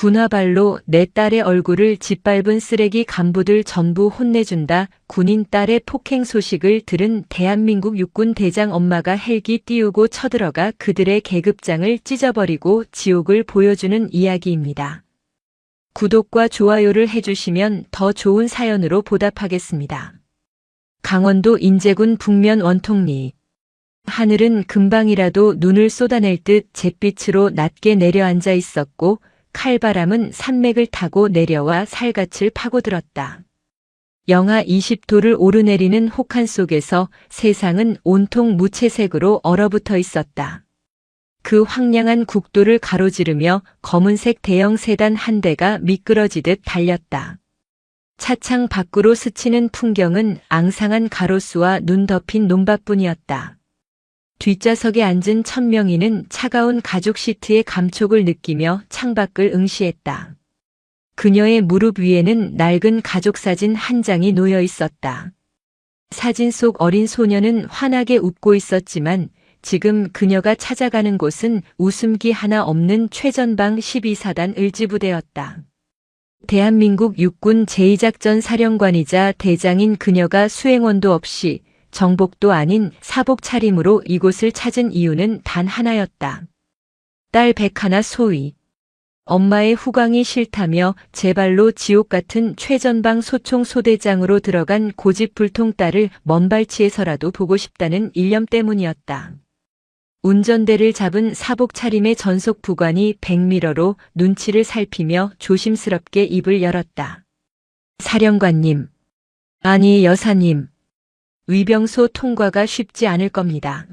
군화발로 내 딸의 얼굴을 짓밟은 쓰레기 간부들 전부 혼내준다. 군인 딸의 폭행 소식을 들은 대한민국 육군 대장 엄마가 헬기 띄우고 쳐들어가 그들의 계급장을 찢어버리고 지옥을 보여주는 이야기입니다. 구독과 좋아요를 해주시면 더 좋은 사연으로 보답하겠습니다. 강원도 인제군 북면 원통리. 하늘은 금방이라도 눈을 쏟아낼 듯 잿빛으로 낮게 내려앉아 있었고 칼바람은 산맥을 타고 내려와 살갗을 파고들었다. 영하 20도를 오르내리는 혹한 속에서 세상은 온통 무채색으로 얼어붙어 있었다. 그 황량한 국도를 가로지르며 검은색 대형 세단 한 대가 미끄러지듯 달렸다. 차창 밖으로 스치는 풍경은 앙상한 가로수와 눈 덮인 논밭뿐이었다. 뒷좌석에 앉은 천명희는 차가운 가죽 시트의 감촉을 느끼며 창밖을 응시했다. 그녀의 무릎 위에는 낡은 가족사진 한 장이 놓여 있었다. 사진 속 어린 소녀는 환하게 웃고 있었지만 지금 그녀가 찾아가는 곳은 웃음기 하나 없는 최전방 12사단 을지부대였다. 대한민국 육군 제2작전 사령관이자 대장인 그녀가 수행원도 없이 정복도 아닌 사복 차림으로 이곳을 찾은 이유는 단 하나였다. 딸 백하나 소위. 엄마의 후광이 싫다며 제발로 지옥 같은 최전방 소총 소대장으로 들어간 고집불통 딸을 먼 발치에서라도 보고 싶다는 일념 때문이었다. 운전대를 잡은 사복 차림의 전속 부관이 백미러로 눈치를 살피며 조심스럽게 입을 열었다. 사령관님. 아니 여사님. 위병소 통과가 쉽지 않을 겁니다.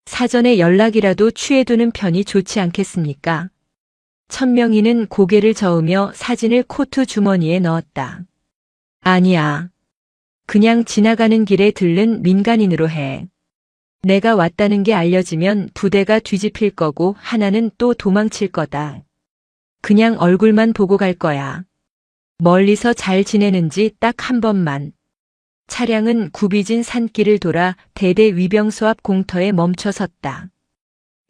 사전에 연락이라도 취해두는 편이 좋지 않겠습니까? 천명희는 고개를 저으며 사진을 코트 주머니에 넣었다. 아니야. 그냥 지나가는 길에 들른 민간인으로 해. 내가 왔다는 게 알려지면 부대가 뒤집힐 거고 하나는 또 도망칠 거다. 그냥 얼굴만 보고 갈 거야. 멀리서 잘 지내는지 딱 한 번만. 차량은 굽이진 산길을 돌아 대대 위병소 앞 공터에 멈춰 섰다.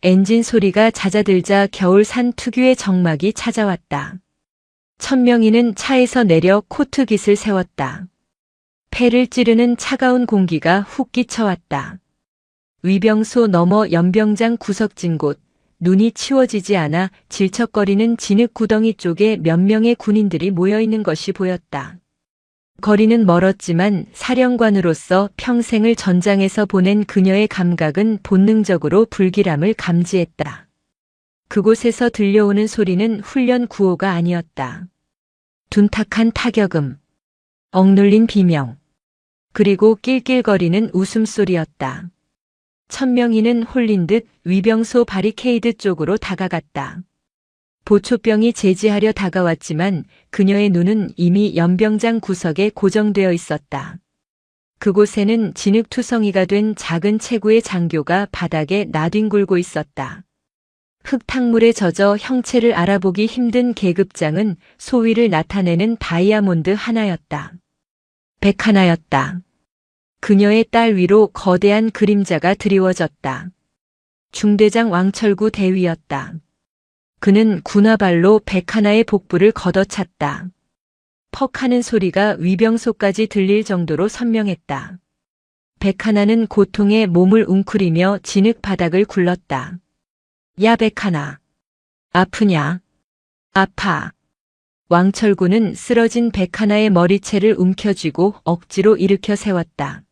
엔진 소리가 잦아들자 겨울 산 특유의 적막이 찾아왔다. 천명희는 차에서 내려 코트 깃을 세웠다. 폐를 찌르는 차가운 공기가 훅 끼쳐왔다. 위병소 너머 연병장 구석진 곳, 눈이 치워지지 않아 질척거리는 진흙 구덩이 쪽에 몇 명의 군인들이 모여있는 것이 보였다. 거리는 멀었지만 사령관으로서 평생을 전장에서 보낸 그녀의 감각은 본능적으로 불길함을 감지했다. 그곳에서 들려오는 소리는 훈련 구호가 아니었다. 둔탁한 타격음, 억눌린 비명, 그리고 낄낄거리는 웃음소리였다. 천명희는 홀린 듯 위병소 바리케이드 쪽으로 다가갔다. 보초병이 제지하려 다가왔지만 그녀의 눈은 이미 연병장 구석에 고정되어 있었다. 그곳에는 진흙투성이가 된 작은 체구의 장교가 바닥에 나뒹굴고 있었다. 흙탕물에 젖어 형체를 알아보기 힘든 계급장은 소위를 나타내는 다이아몬드 하나였다. 백하나였다. 그녀의 딸 위로 거대한 그림자가 드리워졌다. 중대장 왕철구 대위였다. 그는 군화발로 백하나의 복부를 걷어찼다. 퍽 하는 소리가 위병소까지 들릴 정도로 선명했다. 백하나는 고통에 몸을 웅크리며 진흙 바닥을 굴렀다. 야 백하나. 아프냐? 아파. 왕철구는 쓰러진 백하나의 머리채를 움켜쥐고 억지로 일으켜 세웠다.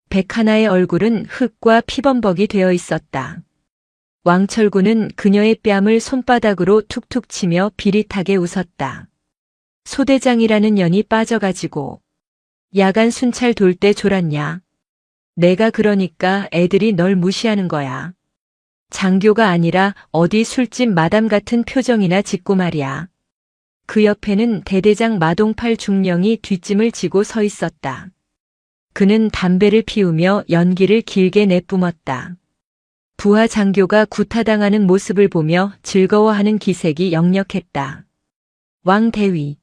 백하나의 얼굴은 흙과 피범벅이 되어 있었다. 왕철구는 그녀의 뺨을 손바닥으로 툭툭 치며 비릿하게 웃었다. 소대장이라는 년이 빠져가지고 야간 순찰 돌 때 졸았냐? 내가 그러니까 애들이 널 무시하는 거야. 장교가 아니라 어디 술집 마담 같은 표정이나 짓고 말이야. 그 옆에는 대대장 마동팔 중령이 뒷짐을 지고 서 있었다. 그는 담배를 피우며 연기를 길게 내뿜었다. 부하 장교가 구타당하는 모습을 보며 즐거워하는 기색이 역력했다. 왕 대위,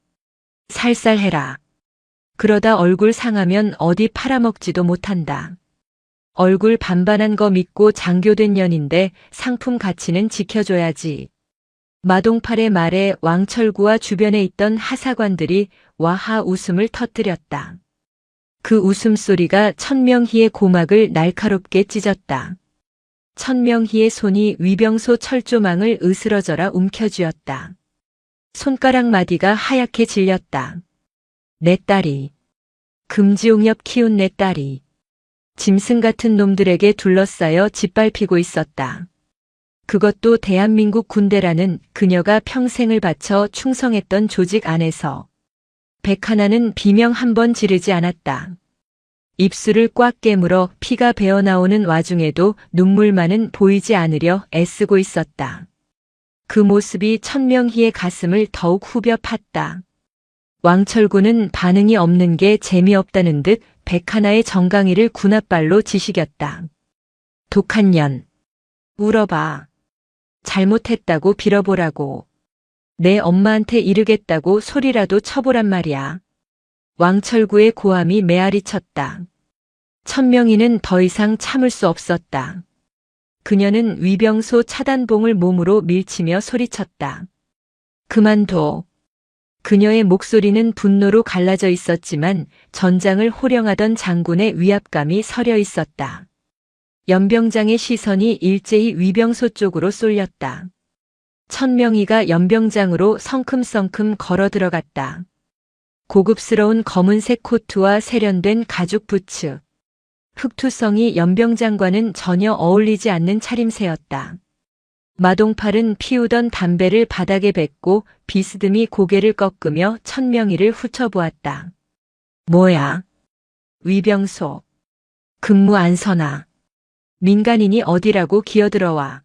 살살해라. 그러다 얼굴 상하면 어디 팔아먹지도 못한다. 얼굴 반반한 거 믿고 장교된 년인데 상품 가치는 지켜줘야지. 마동팔의 말에 왕철구와 주변에 있던 하사관들이 와하 웃음을 터뜨렸다. 그 웃음소리가 천명희의 고막을 날카롭게 찢었다. 천명희의 손이 위병소 철조망을 으스러져라 움켜쥐었다. 손가락 마디가 하얗게 질렸다. 내 딸이. 금지옥엽 키운 내 딸이. 짐승 같은 놈들에게 둘러싸여 짓밟히고 있었다. 그것도 대한민국 군대라는 그녀가 평생을 바쳐 충성했던 조직 안에서. 백하나는 비명 한 번 지르지 않았다. 입술을 꽉 깨물어 피가 배어나오는 와중에도 눈물만은 보이지 않으려 애쓰고 있었다. 그 모습이 천명희의 가슴을 더욱 후벼 팠다. 왕철구는 반응이 없는 게 재미없다는 듯 백하나의 정강이를 군홧발로 지시겼다. 독한 년. 울어봐. 잘못했다고 빌어보라고. 내 엄마한테 이르겠다고 소리라도 쳐보란 말이야. 왕철구의 고함이 메아리 쳤다. 천명희는 더 이상 참을 수 없었다. 그녀는 위병소 차단봉을 몸으로 밀치며 소리쳤다. 그만둬. 그녀의 목소리는 분노로 갈라져 있었지만 전장을 호령하던 장군의 위압감이 서려 있었다. 연병장의 시선이 일제히 위병소 쪽으로 쏠렸다. 천명희가 연병장으로 성큼성큼 걸어 들어갔다. 고급스러운 검은색 코트와 세련된 가죽 부츠. 흑투성이 연병장과는 전혀 어울리지 않는 차림새였다. 마동팔은 피우던 담배를 바닥에 뱉고 비스듬히 고개를 꺾으며 천명희를 훑어보았다. 뭐야? 위병소. 근무 안 서나. 민간인이 어디라고 기어들어와.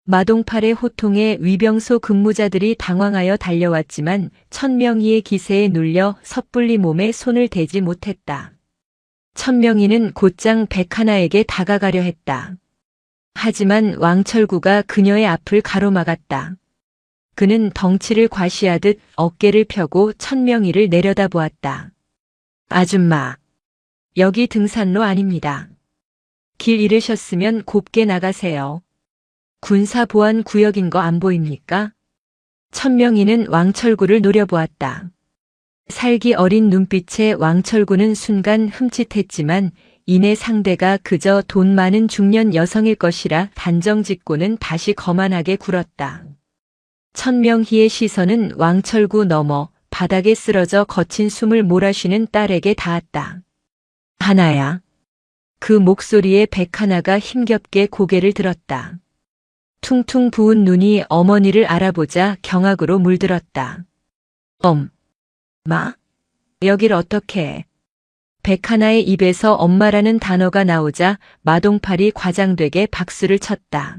마동팔의 호통에 위병소 근무자들이 당황하여 달려왔지만 천명희의 기세에 눌려 섣불리 몸에 손을 대지 못했다. 천명희는 곧장 백하나에게 다가가려 했다. 하지만 왕철구가 그녀의 앞을 가로막았다. 그는 덩치를 과시하듯 어깨를 펴고 천명희를 내려다보았다. 아줌마, 여기 등산로 아닙니다. 길 잃으셨으면 곱게 나가세요. 군사보안구역인 거 안 보입니까? 천명희는 왕철구를 노려보았다. 살기 어린 눈빛에 왕철구는 순간 흠칫했지만 이내 상대가 그저 돈 많은 중년 여성일 것이라 단정 짓고는 다시 거만하게 굴었다. 천명희의 시선은 왕철구 넘어 바닥에 쓰러져 거친 숨을 몰아쉬는 딸에게 닿았다. 하나야. 그 목소리에 백하나가 힘겹게 고개를 들었다. 퉁퉁 부은 눈이 어머니를 알아보자 경악으로 물들었다. 마? 여길 어떻게? 백하나의 입에서 엄마라는 단어가 나오자 마동팔이 과장되게 박수를 쳤다.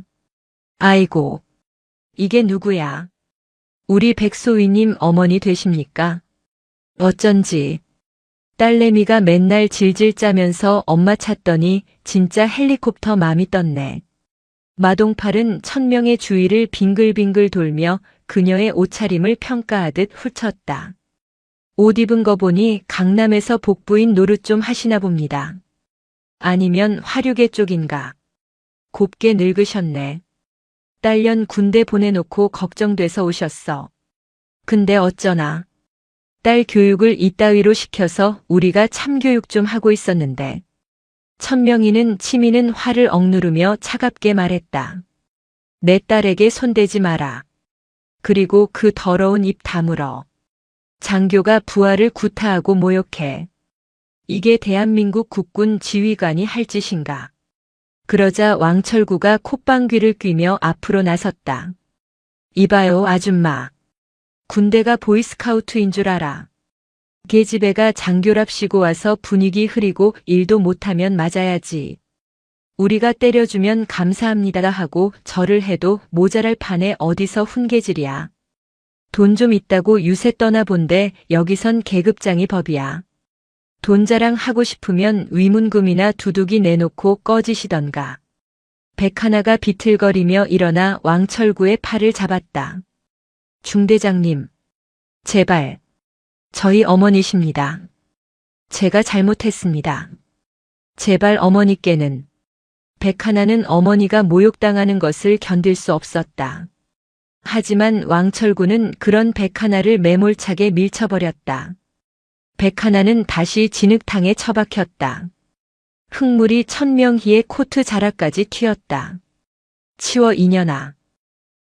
아이고, 이게 누구야? 우리 백소위님 어머니 되십니까? 어쩐지. 딸내미가 맨날 질질 짜면서 엄마 찾더니 진짜 헬리콥터 맘이 떴네. 마동팔은 천명의 주위를 빙글빙글 돌며 그녀의 옷차림을 평가하듯 훑었다. 옷 입은 거 보니 강남에서 복부인 노릇 좀 하시나 봅니다. 아니면 화류계 쪽인가. 곱게 늙으셨네. 딸년 군대 보내놓고 걱정돼서 오셨어. 근데 어쩌나. 딸 교육을 이따위로 시켜서 우리가 참교육 좀 하고 있었는데. 천명희는 치미는 화를 억누르며 차갑게 말했다. 내 딸에게 손대지 마라. 그리고 그 더러운 입 다물어. 장교가 부하를 구타하고 모욕해. 이게 대한민국 국군 지휘관이 할 짓인가. 그러자 왕철구가 콧방귀를 뀌며 앞으로 나섰다. 이봐요 아줌마. 군대가 보이스카우트인 줄 알아. 계집애가 장교랍시고 와서 분위기 흐리고 일도 못하면 맞아야지. 우리가 때려주면 감사합니다 하고 절을 해도 모자랄 판에 어디서 훈계질이야. 돈 좀 있다고 유세 떠나본데 여기선 계급장이 법이야. 돈 자랑하고 싶으면 위문금이나 두둑이 내놓고 꺼지시던가. 백하나가 비틀거리며 일어나 왕철구의 팔을 잡았다. 중대장님, 제발. 저희 어머니십니다. 제가 잘못했습니다. 제발 어머니께는. 백하나는 어머니가 모욕당하는 것을 견딜 수 없었다. 하지만 왕철구는 그런 백하나를 매몰차게 밀쳐버렸다. 백하나는 다시 진흙탕에 처박혔다. 흙물이 천명희의 코트 자락까지 튀었다. 치워 이년아.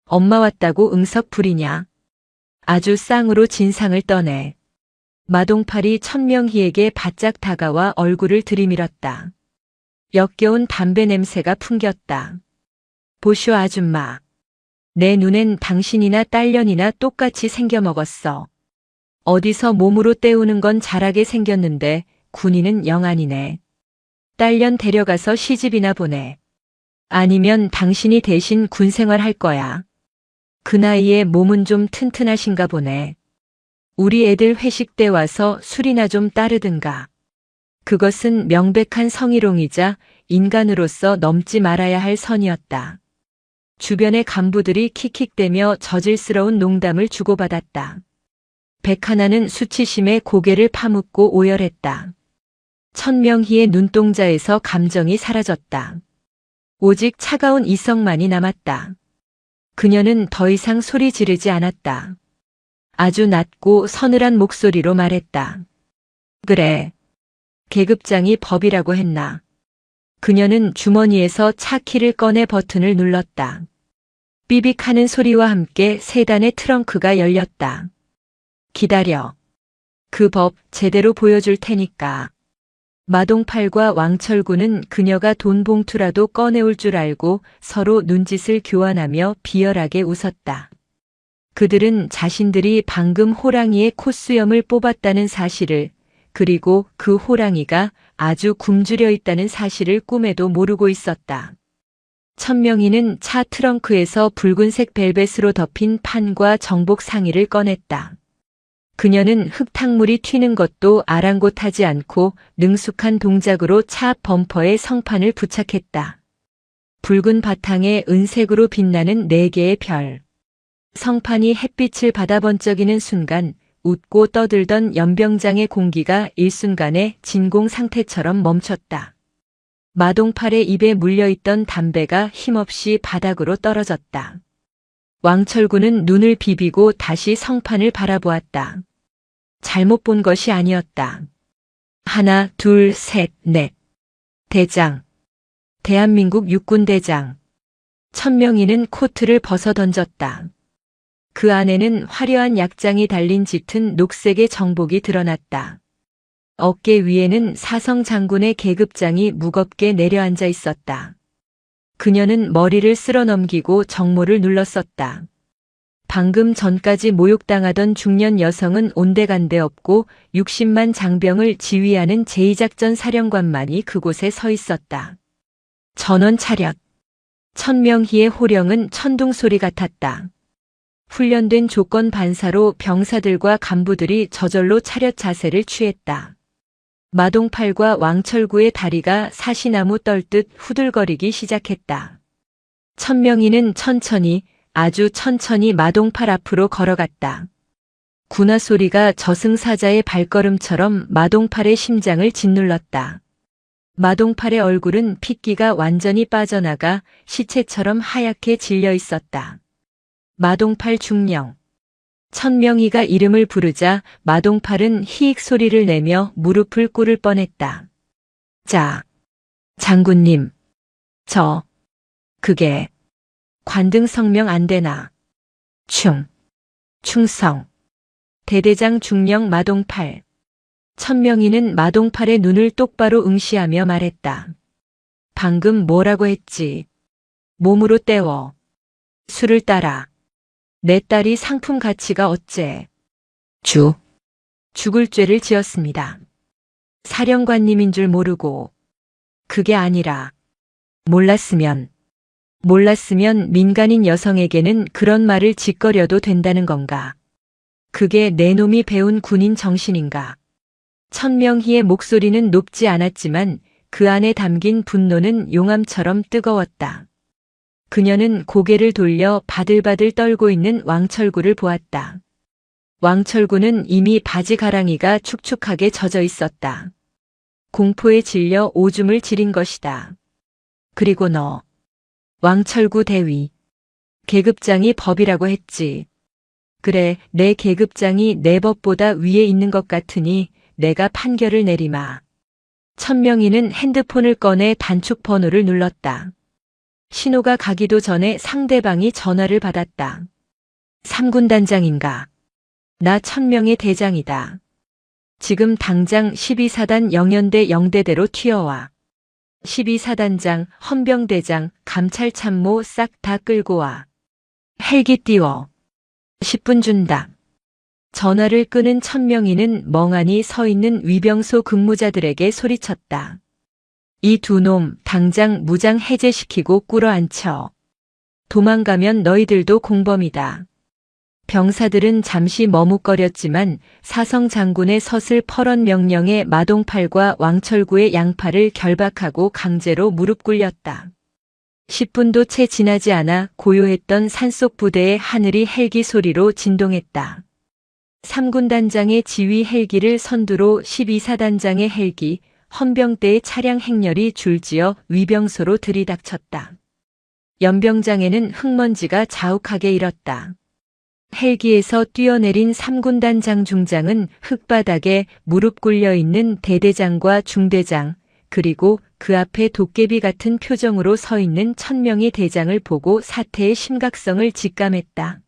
엄마 왔다고 응석 부리냐. 아주 쌍으로 진상을 떠내. 마동팔이 천명희에게 바짝 다가와 얼굴을 들이밀었다. 역겨운 담배 냄새가 풍겼다. 보쇼 아줌마. 내 눈엔 당신이나 딸년이나 똑같이 생겨먹었어. 어디서 몸으로 때우는 건 잘하게 생겼는데 군인은 영안이네. 딸년 데려가서 시집이나 보내. 아니면 당신이 대신 군생활 할 거야. 그 나이에 몸은 좀 튼튼하신가 보네. 우리 애들 회식 때 와서 술이나 좀 따르든가. 그것은 명백한 성희롱이자 인간으로서 넘지 말아야 할 선이었다. 주변의 간부들이 킥킥대며 저질스러운 농담을 주고받았다. 백하나는 수치심에 고개를 파묻고 오열했다. 천명희의 눈동자에서 감정이 사라졌다. 오직 차가운 이성만이 남았다. 그녀는 더 이상 소리 지르지 않았다. 아주 낮고 서늘한 목소리로 말했다. 그래. 계급장이 법이라고 했나. 그녀는 주머니에서 차 키를 꺼내 버튼을 눌렀다. 삐빅하는 소리와 함께 세단의 트렁크가 열렸다. 기다려. 그 법 제대로 보여줄 테니까. 마동팔과 왕철구는 그녀가 돈 봉투라도 꺼내올 줄 알고 서로 눈짓을 교환하며 비열하게 웃었다. 그들은 자신들이 방금 호랑이의 콧수염을 뽑았다는 사실을, 그리고 그 호랑이가 아주 굶주려 있다는 사실을 꿈에도 모르고 있었다. 천명희는 차 트렁크에서 붉은색 벨벳으로 덮인 판과 정복 상의를 꺼냈다. 그녀는 흙탕물이 튀는 것도 아랑곳하지 않고 능숙한 동작으로 차 범퍼에 성판을 부착했다. 붉은 바탕에 은색으로 빛나는 4개의 별. 성판이 햇빛을 받아 번쩍이는 순간 웃고 떠들던 연병장의 공기가 일순간에 진공 상태처럼 멈췄다. 마동팔의 입에 물려있던 담배가 힘없이 바닥으로 떨어졌다. 왕철구는 눈을 비비고 다시 성판을 바라보았다. 잘못 본 것이 아니었다. 하나, 둘, 셋, 넷. 대장. 대한민국 육군대장. 천명희는 코트를 벗어 던졌다. 그 안에는 화려한 약장이 달린 짙은 녹색의 정복이 드러났다. 어깨 위에는 사성 장군의 계급장이 무겁게 내려앉아 있었다. 그녀는 머리를 쓸어 넘기고 정모를 눌렀었다. 방금 전까지 모욕당하던 중년 여성은 온데간데 없고 60만 장병을 지휘하는 제2작전 사령관만이 그곳에 서 있었다. 전원 차렷. 천명희의 호령은 천둥소리 같았다. 훈련된 조건 반사로 병사들과 간부들이 저절로 차렷 자세를 취했다. 마동팔과 왕철구의 다리가 사시나무 떨듯 후들거리기 시작했다. 천명희는 천천히, 아주 천천히 마동팔 앞으로 걸어갔다. 군화 소리가 저승사자의 발걸음처럼 마동팔의 심장을 짓눌렀다. 마동팔의 얼굴은 핏기가 완전히 빠져나가 시체처럼 하얗게 질려 있었다. 마동팔 중령. 천명희가 이름을 부르자 마동팔은 히익 소리를 내며 무릎을 꿇을 뻔했다. 자, 장군님. 그게 관등 성명 안 되나. 충성. 대대장 중령 마동팔. 천명희는 마동팔의 눈을 똑바로 응시하며 말했다. 방금 뭐라고 했지? 몸으로 때워. 술을 따라. 내 딸이 상품 가치가 어째? 죽을 죄를 지었습니다. 사령관님인 줄 모르고. 그게 아니라. 몰랐으면 민간인 여성에게는 그런 말을 짓거려도 된다는 건가? 그게 내 놈이 배운 군인 정신인가? 천명희의 목소리는 높지 않았지만 그 안에 담긴 분노는 용암처럼 뜨거웠다. 그녀는 고개를 돌려 바들바들 떨고 있는 왕철구를 보았다. 왕철구는 이미 바지 가랑이가 축축하게 젖어 있었다. 공포에 질려 오줌을 지린 것이다. 그리고 너. 왕철구 대위. 계급장이 법이라고 했지. 그래, 내 계급장이 내 법보다 위에 있는 것 같으니 내가 판결을 내리마. 천명희는 핸드폰을 꺼내 단축 번호를 눌렀다. 신호가 가기도 전에 상대방이 전화를 받았다. 3군 단장인가? 나 천명의 대장이다. 지금 당장 12사단 영연대 영대대로 튀어와. 12사단장, 헌병대장, 감찰참모 싹 다 끌고 와. 헬기 띄워. 10분 준다. 전화를 끄는 천명희는 멍하니 서 있는 위병소 근무자들에게 소리쳤다. 이 두 놈 당장 무장 해제시키고 꿇어앉혀. 도망가면 너희들도 공범이다. 병사들은 잠시 머뭇거렸지만 사성 장군의 서슬 퍼런 명령에 마동팔과 왕철구의 양팔을 결박하고 강제로 무릎 꿇렸다. 10분도 채 지나지 않아 고요했던 산속 부대의 하늘이 헬기 소리로 진동했다. 3군 단장의 지휘 헬기를 선두로 12사단장의 헬기, 헌병대의 차량 행렬이 줄지어 위병소로 들이닥쳤다. 연병장에는 흙먼지가 자욱하게 일었다. 헬기에서 뛰어내린 3군 단장 중장은 흙바닥에 무릎 꿇려 있는 대대장과 중대장, 그리고 그 앞에 도깨비 같은 표정으로 서 있는 천명희 대장을 보고 사태의 심각성을 직감했다.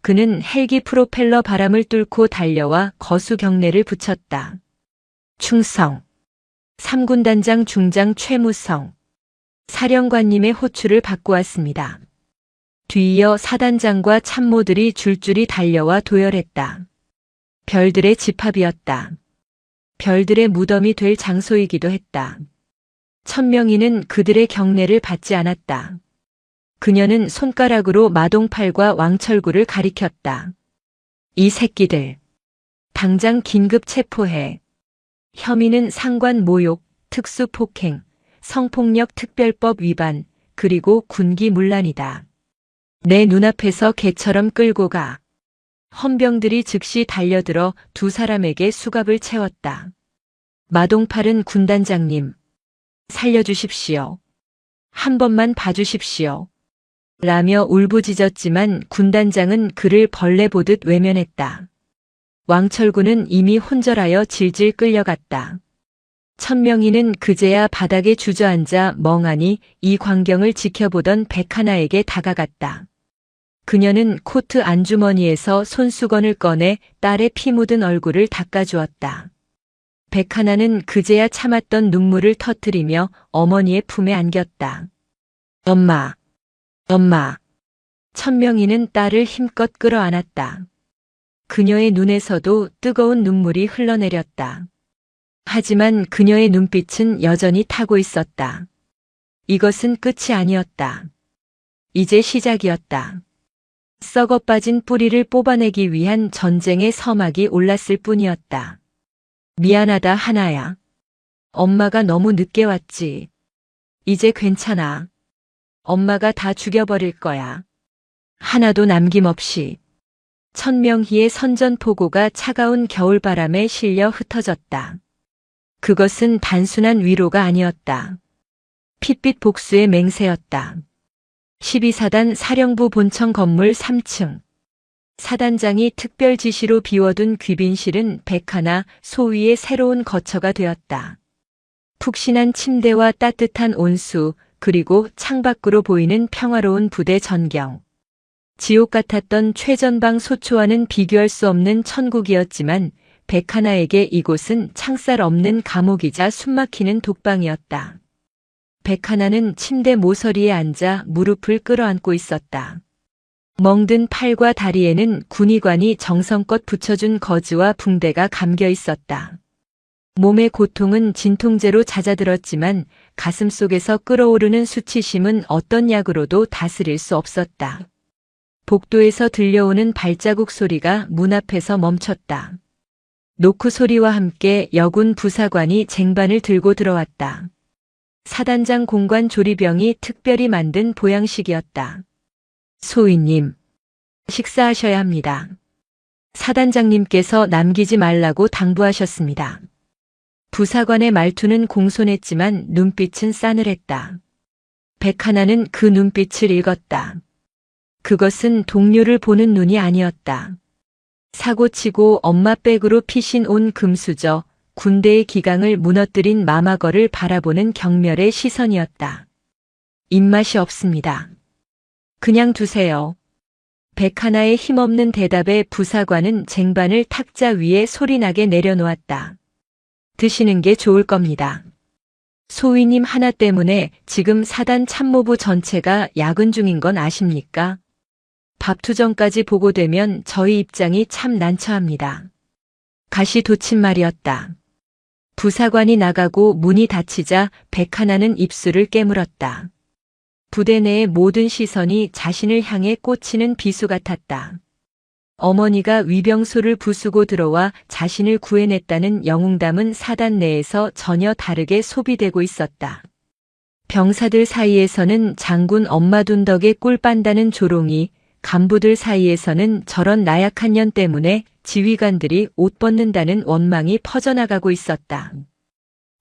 그는 헬기 프로펠러 바람을 뚫고 달려와 거수 경례를 붙였다. 충성. 3군 단장 중장 최무성. 사령관님의 호출을 받고 왔습니다. 뒤이어 사단장과 참모들이 줄줄이 달려와 도열했다. 별들의 집합이었다. 별들의 무덤이 될 장소이기도 했다. 천명희는 그들의 경례를 받지 않았다. 그녀는 손가락으로 마동팔과 왕철구를 가리켰다. 이 새끼들. 당장 긴급 체포해. 혐의는 상관 모욕, 특수폭행, 성폭력 특별법 위반, 그리고 군기문란이다. 내 눈앞에서 개처럼 끌고 가. 헌병들이 즉시 달려들어 두 사람에게 수갑을 채웠다. 마동팔은 군단장님, 살려주십시오. 한 번만 봐주십시오. 라며 울부짖었지만 군단장은 그를 벌레 보듯 외면했다. 왕철구는 이미 혼절하여 질질 끌려갔다. 천명희는 그제야 바닥에 주저앉아 멍하니 이 광경을 지켜보던 백하나에게 다가갔다. 그녀는 코트 안주머니에서 손수건을 꺼내 딸의 피 묻은 얼굴을 닦아주었다. 백하나는 그제야 참았던 눈물을 터뜨리며 어머니의 품에 안겼다. 엄마, 엄마. 천명희는 딸을 힘껏 끌어안았다. 그녀의 눈에서도 뜨거운 눈물이 흘러내렸다. 하지만 그녀의 눈빛은 여전히 타고 있었다. 이것은 끝이 아니었다. 이제 시작이었다. 썩어 빠진 뿌리를 뽑아내기 위한 전쟁의 서막이 올랐을 뿐이었다. 미안하다 하나야. 엄마가 너무 늦게 왔지. 이제 괜찮아. 엄마가 다 죽여버릴 거야. 하나도 남김없이. 천명희의 선전포고가 차가운 겨울바람에 실려 흩어졌다. 그것은 단순한 위로가 아니었다. 핏빛 복수의 맹세였다. 12사단 사령부 본청 건물 3층. 사단장이 특별 지시로 비워둔 귀빈실은 백하나 소위의 새로운 거처가 되었다. 푹신한 침대와 따뜻한 온수, 그리고 창밖으로 보이는 평화로운 부대 전경. 지옥 같았던 최전방 소초와는 비교할 수 없는 천국이었지만 백하나에게 이곳은 창살 없는 감옥이자 숨막히는 독방이었다. 백하나는 침대 모서리에 앉아 무릎을 끌어안고 있었다. 멍든 팔과 다리에는 군의관이 정성껏 붙여준 거즈와 붕대가 감겨 있었다. 몸의 고통은 진통제로 잦아들었지만 가슴 속에서 끓어오르는 수치심은 어떤 약으로도 다스릴 수 없었다. 복도에서 들려오는 발자국 소리가 문 앞에서 멈췄다. 노크 소리와 함께 여군 부사관이 쟁반을 들고 들어왔다. 사단장 공관 조리병이 특별히 만든 보양식이었다. 소위님, 식사하셔야 합니다. 사단장님께서 남기지 말라고 당부하셨습니다. 부사관의 말투는 공손했지만 눈빛은 싸늘했다. 백하나는 그 눈빛을 읽었다. 그것은 동료를 보는 눈이 아니었다. 사고치고 엄마 백으로 피신 온 금수저, 군대의 기강을 무너뜨린 마마거를 바라보는 경멸의 시선이었다. 입맛이 없습니다. 그냥 두세요. 백 하나의 힘없는 대답에 부사관은 쟁반을 탁자 위에 소리나게 내려놓았다. 드시는 게 좋을 겁니다. 소위님 하나 때문에 지금 사단 참모부 전체가 야근 중인 건 아십니까? 밥투정까지 보고되면 저희 입장이 참 난처합니다. 가시돋친 말이었다. 부사관이 나가고 문이 닫히자 백 하나는 입술을 깨물었다. 부대 내의 모든 시선이 자신을 향해 꽂히는 비수 같았다. 어머니가 위병소를 부수고 들어와 자신을 구해냈다는 영웅담은 사단 내에서 전혀 다르게 소비되고 있었다. 병사들 사이에서는 장군 엄마 둔 덕에 꿀 빤다는 조롱이, 간부들 사이에서는 저런 나약한 년 때문에 지휘관들이 옷 벗는다는 원망이 퍼져나가고 있었다.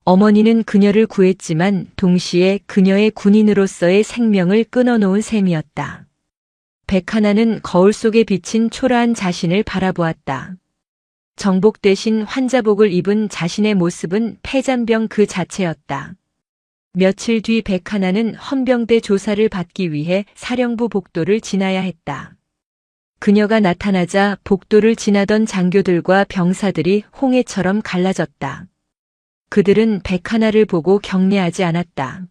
어머니는 그녀를 구했지만 동시에 그녀의 군인으로서의 생명을 끊어놓은 셈이었다. 백 하나는 거울 속에 비친 초라한 자신을 바라보았다. 정복 대신 환자복을 입은 자신의 모습은 폐잔병 그 자체였다. 며칠 뒤 백 하나는 헌병대 조사를 받기 위해 사령부 복도를 지나야 했다. 그녀가 나타나자 복도를 지나던 장교들과 병사들이 홍해처럼 갈라졌다. 그들은 백 하나를 보고 경례하지 않았다.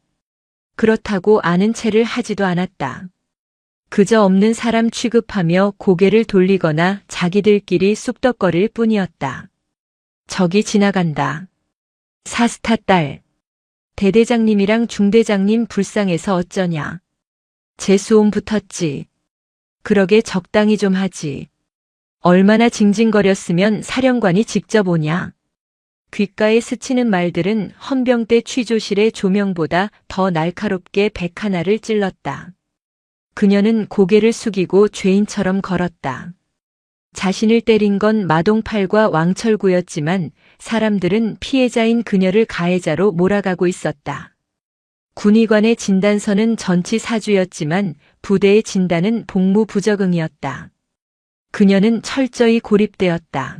그렇다고 아는 체를 하지도 않았다. 그저 없는 사람 취급하며 고개를 돌리거나 자기들끼리 쑥덕거릴 뿐이었다. 저기 지나간다. 사스타 딸. 대대장님이랑 중대장님 불쌍해서 어쩌냐. 재수옴 붙었지. 그러게 적당히 좀 하지. 얼마나 징징거렸으면 사령관이 직접 오냐. 귓가에 스치는 말들은 헌병대 취조실의 조명보다 더 날카롭게 백 하나를 찔렀다. 그녀는 고개를 숙이고 죄인처럼 걸었다. 자신을 때린 건 마동팔과 왕철구였지만 사람들은 피해자인 그녀를 가해자로 몰아가고 있었다. 군의관의 진단서는 전치 사주였지만 부대의 진단은 복무 부적응이었다. 그녀는 철저히 고립되었다.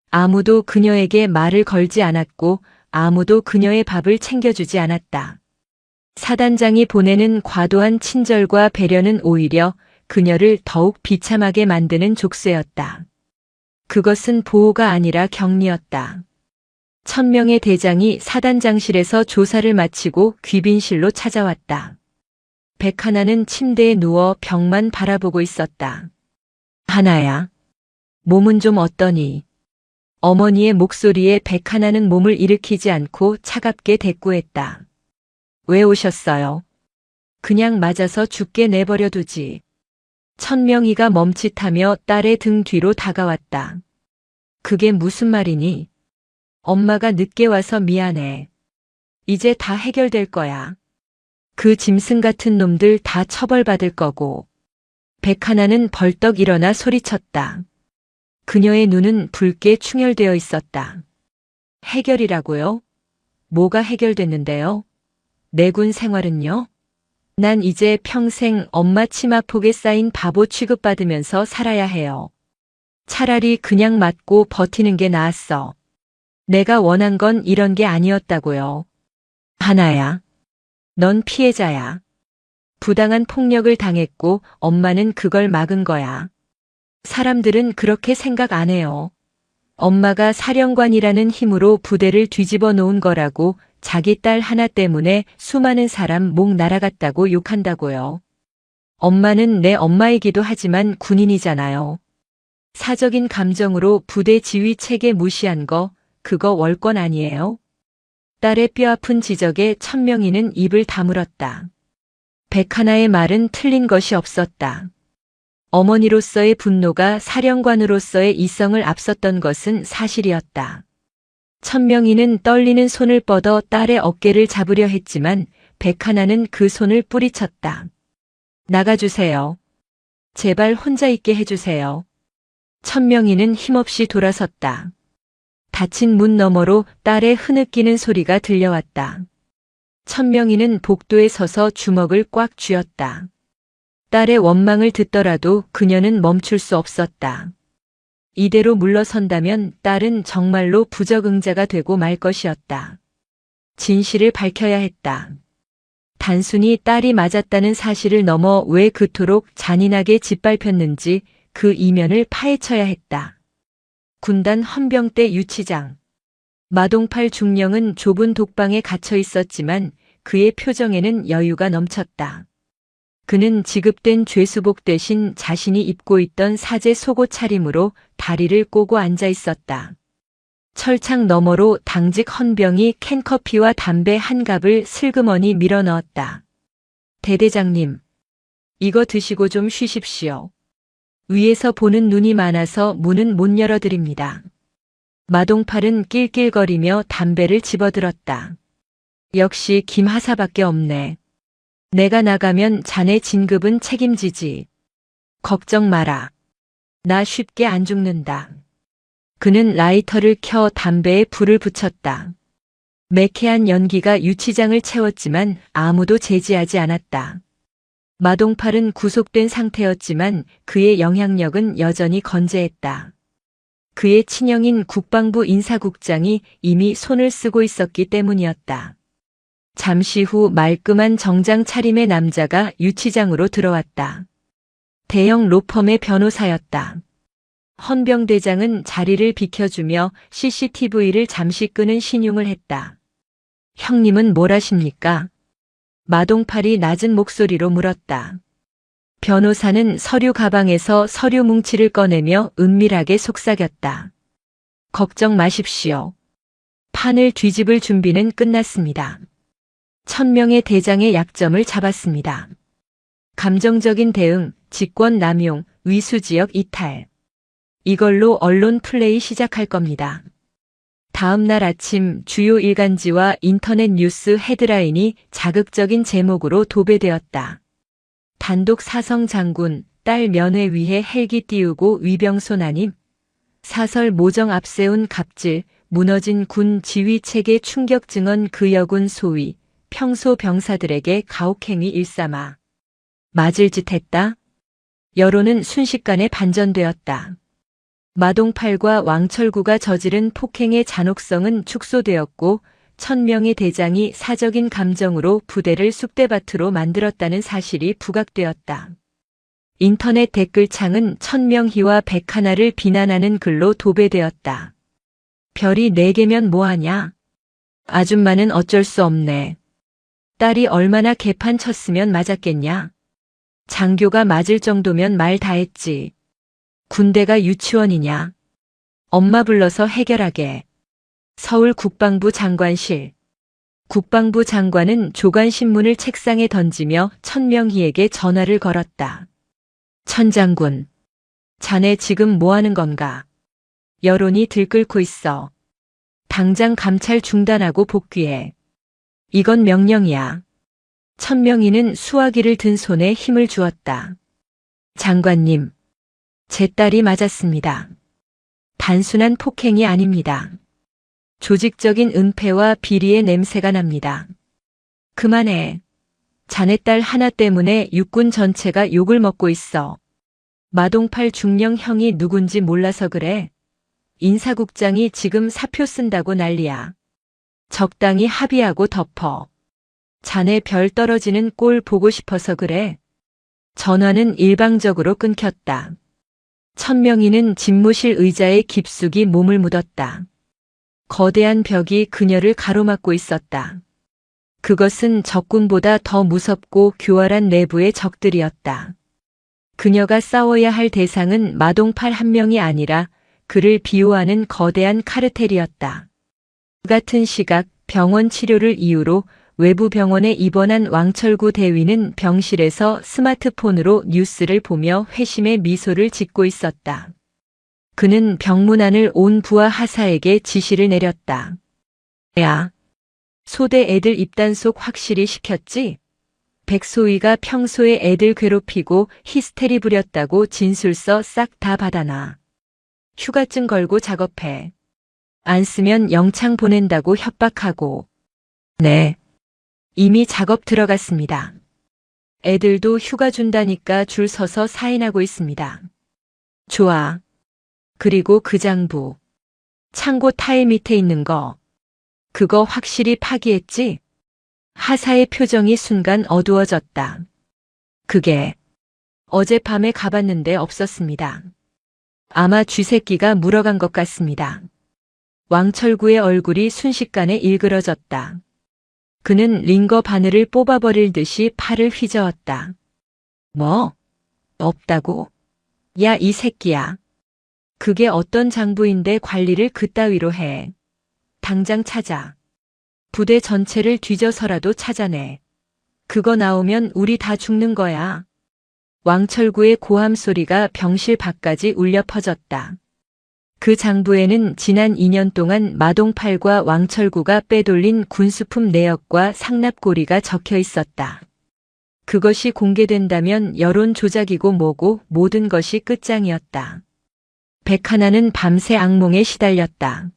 아무도 그녀에게 말을 걸지 않았고 아무도 그녀의 밥을 챙겨주지 않았다. 사단장이 보내는 과도한 친절과 배려는 오히려 그녀를 더욱 비참하게 만드는 족쇄였다. 그것은 보호가 아니라 격리였다. 1000명의 대장이 사단장실에서 조사를 마치고 귀빈실로 찾아왔다. 백 하나는 침대에 누워 벽만 바라보고 있었다. 하나야, 몸은 좀 어떠니? 어머니의 목소리에 백 하나는 몸을 일으키지 않고 차갑게 대꾸했다. 왜 오셨어요? 그냥 맞아서 죽게 내버려 두지. 천명이가 멈칫하며 딸의 등 뒤로 다가왔다. 그게 무슨 말이니? 엄마가 늦게 와서 미안해. 이제 다 해결될 거야. 그 짐승 같은 놈들 다 처벌받을 거고. 백 하나는 벌떡 일어나 소리쳤다. 그녀의 눈은 붉게 충혈되어 있었다. 해결이라고요? 뭐가 해결됐는데요? 내군 생활은요? 난 이제 평생 엄마 치마폭에 쌓인 바보 취급받으면서 살아야 해요. 차라리 그냥 맞고 버티는 게 나았어. 내가 원한 건 이런 게 아니었다고요. 하나야. 넌 피해자야. 부당한 폭력을 당했고 엄마는 그걸 막은 거야. 사람들은 그렇게 생각 안 해요. 엄마가 사령관이라는 힘으로 부대를 뒤집어 놓은 거라고 자기 딸 하나 때문에 수많은 사람 목 날아갔다고 욕한다고요. 엄마는 내 엄마이기도 하지만 군인이잖아요. 사적인 감정으로 부대 지휘 체계 무시한 거 그거 월권 아니에요? 딸의 뼈아픈 지적에 천명이는 입을 다물었다. 백 하나의 말은 틀린 것이 없었다. 어머니로서의 분노가 사령관으로서의 이성을 앞섰던 것은 사실이었다. 천명이는 떨리는 손을 뻗어 딸의 어깨를 잡으려 했지만 백 하나는 그 손을 뿌리쳤다. 나가주세요. 제발 혼자 있게 해주세요. 천명이는 힘없이 돌아섰다. 닫힌 문 너머로 딸의 흐느끼는 소리가 들려왔다. 천명이는 복도에 서서 주먹을 꽉 쥐었다. 딸의 원망을 듣더라도 그녀는 멈출 수 없었다. 이대로 물러선다면 딸은 정말로 부적응자가 되고 말 것이었다. 진실을 밝혀야 했다. 단순히 딸이 맞았다는 사실을 넘어 왜 그토록 잔인하게 짓밟혔는지 그 이면을 파헤쳐야 했다. 군단 헌병대 유치장. 마동팔 중령은 좁은 독방에 갇혀 있었지만 그의 표정에는 여유가 넘쳤다. 그는 지급된 죄수복 대신 자신이 입고 있던 사제 속옷 차림으로 다리를 꼬고 앉아 있었다. 철창 너머로 당직 헌병이 캔커피와 담배 한 갑을 슬그머니 밀어 넣었다. 대대장님, 이거 드시고 좀 쉬십시오. 위에서 보는 눈이 많아서 문은 못 열어드립니다. 마동팔은 낄낄거리며 담배를 집어들었다. 역시 김하사밖에 없네. 내가 나가면 자네 진급은 책임지지. 걱정 마라. 나 쉽게 안 죽는다. 그는 라이터를 켜 담배에 불을 붙였다. 매캐한 연기가 유치장을 채웠지만 아무도 제지하지 않았다. 마동팔은 구속된 상태였지만 그의 영향력은 여전히 건재했다. 그의 친형인 국방부 인사국장이 이미 손을 쓰고 있었기 때문이었다. 잠시 후 말끔한 정장 차림의 남자가 유치장으로 들어왔다. 대형 로펌의 변호사였다. 헌병대장은 자리를 비켜주며 CCTV를 잠시 끄는 신용을 했다. 형님은 뭘 하십니까? 마동팔이 낮은 목소리로 물었다. 변호사는 서류 가방에서 서류 뭉치를 꺼내며 은밀하게 속삭였다. 걱정 마십시오. 판을 뒤집을 준비는 끝났습니다. 1000명의 대장의 약점을 잡았습니다. 감정적인 대응, 직권 남용, 위수지역 이탈. 이걸로 언론 플레이 시작할 겁니다. 다음 날 아침 주요 일간지와 인터넷 뉴스 헤드라인이 자극적인 제목으로 도배되었다. 단독 사성 장군, 딸 면회 위해 헬기 띄우고 위병소 난임. 사설 모정 앞세운 갑질, 무너진 군 지휘체계 충격 증언 그 여군 소위, 평소 병사들에게 가혹행위 일삼아. 맞을 짓 했다? 여론은 순식간에 반전되었다. 마동팔과 왕철구가 저지른 폭행의 잔혹성은 축소되었고 1000명의 대장이 사적인 감정으로 부대를 쑥대밭으로 만들었다는 사실이 부각되었다. 인터넷 댓글창은 1000명희와 101를 비난하는 글로 도배되었다. 별이 4개면 뭐하냐? 아줌마는 어쩔 수 없네. 딸이 얼마나 개판 쳤으면 맞았겠냐? 장교가 맞을 정도면 말 다 했지. 군대가 유치원이냐? 엄마 불러서 해결하게. 서울 국방부 장관실. 국방부 장관은 조간신문을 책상에 던지며 천명희에게 전화를 걸었다. 천 장군. 자네 지금 뭐 하는 건가? 여론이 들끓고 있어. 당장 감찰 중단하고 복귀해. 이건 명령이야. 천명희는 수화기를 든 손에 힘을 주었다. 장관님. 제 딸이 맞았습니다. 단순한 폭행이 아닙니다. 조직적인 은폐와 비리의 냄새가 납니다. 그만해. 자네 딸 하나 때문에 육군 전체가 욕을 먹고 있어. 마동팔 중령 형이 누군지 몰라서 그래. 인사국장이 지금 사표 쓴다고 난리야. 적당히 합의하고 덮어. 자네 별 떨어지는 꼴 보고 싶어서 그래. 전화는 일방적으로 끊겼다. 천명희는 집무실 의자에 깊숙이 몸을 묻었다. 거대한 벽이 그녀를 가로막고 있었다. 그것은 적군보다 더 무섭고 교활한 내부의 적들이었다. 그녀가 싸워야 할 대상은 마동팔 한 명이 아니라 그를 비호하는 거대한 카르텔이었다. 같은 시각 병원 치료를 이유로 외부 병원에 입원한 왕철구 대위는 병실에서 스마트폰으로 뉴스를 보며 회심의 미소를 짓고 있었다. 그는 병문안을 온 부하 하사에게 지시를 내렸다. 야, 소대 애들 입단속 확실히 시켰지? 백소희가 평소에 애들 괴롭히고 히스테리 부렸다고 진술서 싹 다 받아놔. 휴가증 걸고 작업해. 안 쓰면 영창 보낸다고 협박하고. 네. 이미 작업 들어갔습니다. 애들도 휴가 준다니까 줄 서서 사인하고 있습니다. 좋아. 그리고 그 장부. 창고 타일 밑에 있는 거. 그거 확실히 파기했지? 하사의 표정이 순간 어두워졌다. 그게 어젯밤에 가봤는데 없었습니다. 아마 쥐새끼가 물어간 것 같습니다. 왕철구의 얼굴이 순식간에 일그러졌다. 그는 링거 바늘을 뽑아버릴 듯이 팔을 휘저었다. 뭐? 없다고? 야, 이 새끼야. 그게 어떤 장부인데 관리를 그따위로 해. 당장 찾아. 부대 전체를 뒤져서라도 찾아내. 그거 나오면 우리 다 죽는 거야. 왕철구의 고함 소리가 병실 밖까지 울려 퍼졌다. 그 장부에는 지난 2년 동안 마동팔과 왕철구가 빼돌린 군수품 내역과 상납고리가 적혀 있었다. 그것이 공개된다면 여론 조작이고 뭐고 모든 것이 끝장이었다. 백하나는 밤새 악몽에 시달렸다.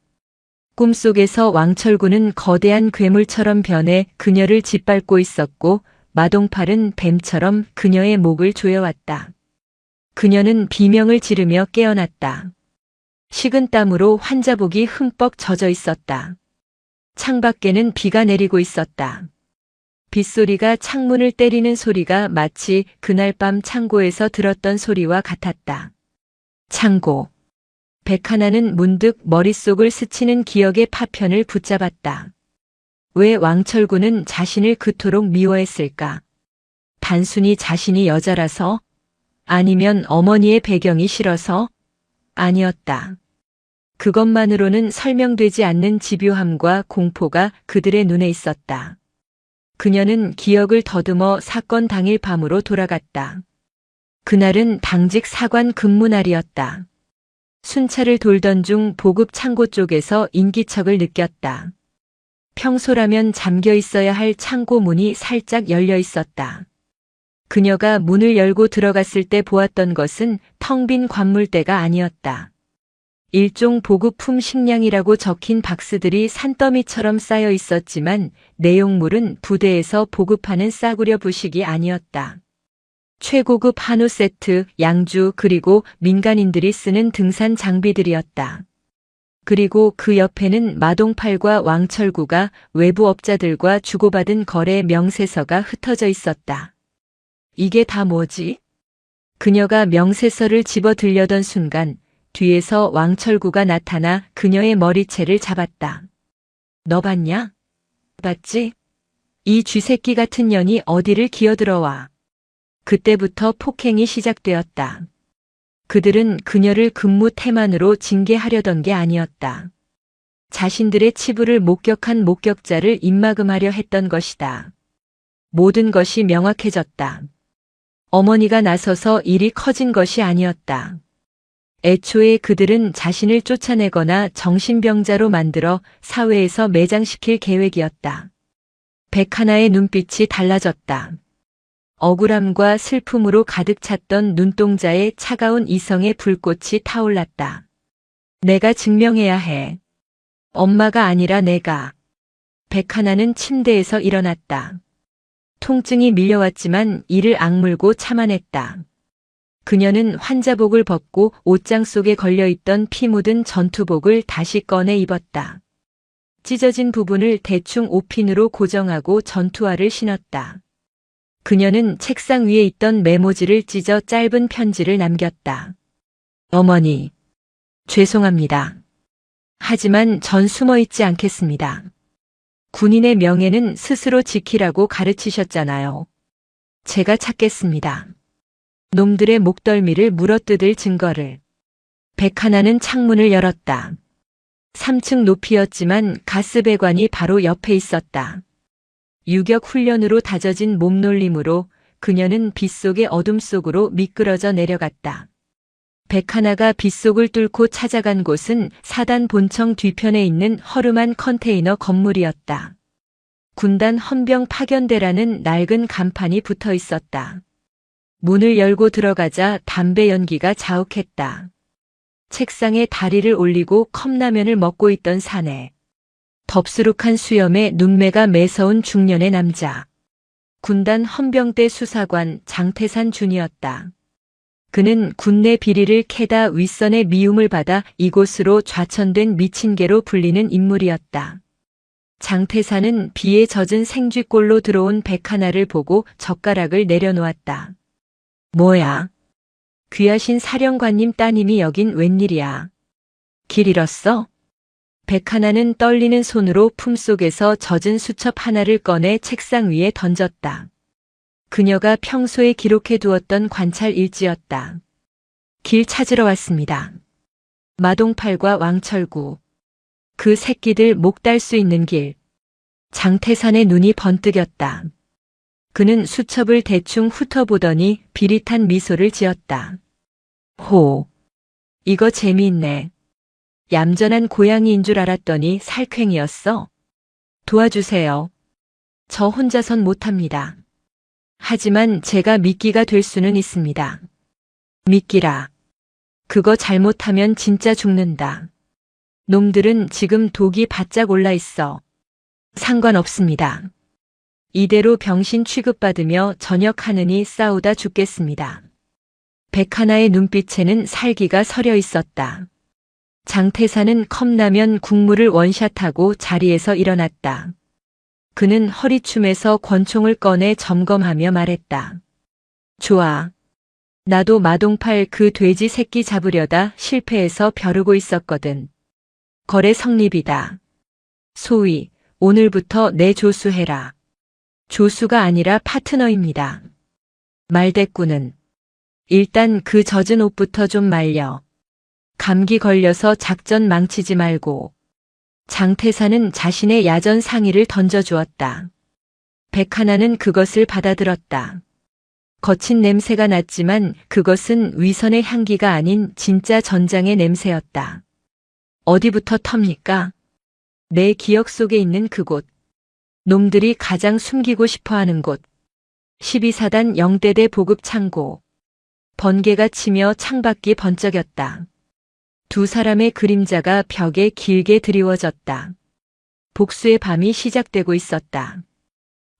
꿈속에서 왕철구는 거대한 괴물처럼 변해 그녀를 짓밟고 있었고 마동팔은 뱀처럼 그녀의 목을 조여왔다. 그녀는 비명을 지르며 깨어났다. 식은 땀으로 환자복이 흠뻑 젖어 있었다. 창밖에는 비가 내리고 있었다. 빗소리가 창문을 때리는 소리가 마치 그날 밤 창고에서 들었던 소리와 같았다. 창고. 백하나는 문득 머릿속을 스치는 기억의 파편을 붙잡았다. 왜 왕철구는 자신을 그토록 미워했을까? 단순히 자신이 여자라서? 아니면 어머니의 배경이 싫어서? 아니었다. 그것만으로는 설명되지 않는 집요함과 공포가 그들의 눈에 있었다. 그녀는 기억을 더듬어 사건 당일 밤으로 돌아갔다. 그날은 당직 사관 근무날이었다. 순찰을 돌던 중 보급 창고 쪽에서 인기척을 느꼈다. 평소라면 잠겨 있어야 할 창고 문이 살짝 열려 있었다. 그녀가 문을 열고 들어갔을 때 보았던 것은 텅 빈 관물대가 아니었다. 일종 보급품 식량이라고 적힌 박스들이 산더미처럼 쌓여 있었지만 내용물은 부대에서 보급하는 싸구려 부식이 아니었다. 최고급 한우 세트, 양주 그리고 민간인들이 쓰는 등산 장비들이었다. 그리고 그 옆에는 마동팔과 왕철구가 외부 업자들과 주고받은 거래 명세서가 흩어져 있었다. 이게 다 뭐지? 그녀가 명세서를 집어 들려던 순간 뒤에서 왕철구가 나타나 그녀의 머리채를 잡았다. 너 봤냐? 봤지? 이 쥐새끼 같은 년이 어디를 기어들어와. 그때부터 폭행이 시작되었다. 그들은 그녀를 근무 태만으로 징계하려던 게 아니었다. 자신들의 치부를 목격한 목격자를 입막음하려 했던 것이다. 모든 것이 명확해졌다. 어머니가 나서서 일이 커진 것이 아니었다. 애초에 그들은 자신을 쫓아내거나 정신병자로 만들어 사회에서 매장시킬 계획이었다. 백하나의 눈빛이 달라졌다. 억울함과 슬픔으로 가득 찼던 눈동자에 차가운 이성의 불꽃이 타올랐다. 내가 증명해야 해. 엄마가 아니라 내가. 백하나는 침대에서 일어났다. 통증이 밀려왔지만 이를 악물고 참아냈다. 그녀는 환자복을 벗고 옷장 속에 걸려있던 피 묻은 전투복을 다시 꺼내 입었다. 찢어진 부분을 대충 옷핀으로 고정하고 전투화를 신었다. 그녀는 책상 위에 있던 메모지를 찢어 짧은 편지를 남겼다. 어머니, 죄송합니다. 하지만 전 숨어 있지 않겠습니다. 군인의 명예는 스스로 지키라고 가르치셨잖아요. 제가 찾겠습니다. 놈들의 목덜미를 물어뜯을 증거를. 백하나는 창문을 열었다. 3층 높이였지만 가스배관이 바로 옆에 있었다. 유격 훈련으로 다져진 몸놀림으로 그녀는 빗속의 어둠 속으로 미끄러져 내려갔다. 백하나가 빗속을 뚫고 찾아간 곳은 사단 본청 뒤편에 있는 허름한 컨테이너 건물이었다. 군단 헌병 파견대라는 낡은 간판이 붙어 있었다. 문을 열고 들어가자 담배 연기가 자욱했다. 책상에 다리를 올리고 컵라면을 먹고 있던 사내. 덥수룩한 수염에 눈매가 매서운 중년의 남자. 군단 헌병대 수사관 장태산 준이었다. 그는 군내 비리를 캐다 윗선의 미움을 받아 이곳으로 좌천된 미친개로 불리는 인물이었다. 장태산은 비에 젖은 생쥐꼴로 들어온 백하나를 보고 젓가락을 내려놓았다. 뭐야? 귀하신 사령관님 따님이 여긴 웬일이야? 길 잃었어? 백하나는 떨리는 손으로 품속에서 젖은 수첩 하나를 꺼내 책상 위에 던졌다. 그녀가 평소에 기록해 두었던 관찰 일지였다. 길 찾으러 왔습니다. 마동팔과 왕철구. 그 새끼들 목 딸 수 있는 길. 장태산의 눈이 번뜩였다. 그는 수첩을 대충 훑어보더니 비릿한 미소를 지었다. 호. 이거 재미있네. 얌전한 고양이인 줄 알았더니 살쾡이였어. 도와주세요. 저 혼자선 못합니다. 하지만 제가 미끼가 될 수는 있습니다. 미끼라. 그거 잘못하면 진짜 죽는다. 놈들은 지금 독이 바짝 올라 있어. 상관없습니다. 이대로 병신 취급받으며 전역하느니 싸우다 죽겠습니다. 백하나의 눈빛에는 살기가 서려 있었다. 장태산은 컵라면 국물을 원샷하고 자리에서 일어났다. 그는 허리춤에서 권총을 꺼내 점검하며 말했다. 좋아. 나도 마동팔 그 돼지 새끼 잡으려다 실패해서 벼르고 있었거든. 거래 성립이다. 소위 오늘부터 내 조수해라. 조수가 아니라 파트너입니다. 말대꾸는 일단 그 젖은 옷부터 좀 말려. 감기 걸려서 작전 망치지 말고. 장태산은 자신의 야전 상의를 던져주었다. 백하나는 그것을 받아들었다. 거친 냄새가 났지만 그것은 위선의 향기가 아닌 진짜 전장의 냄새였다. 어디부터 텁니까? 내 기억 속에 있는 그곳. 놈들이 가장 숨기고 싶어하는 곳. 12사단 영대대 보급 창고. 번개가 치며 창밖이 번쩍였다. 두 사람의 그림자가 벽에 길게 드리워졌다. 복수의 밤이 시작되고 있었다.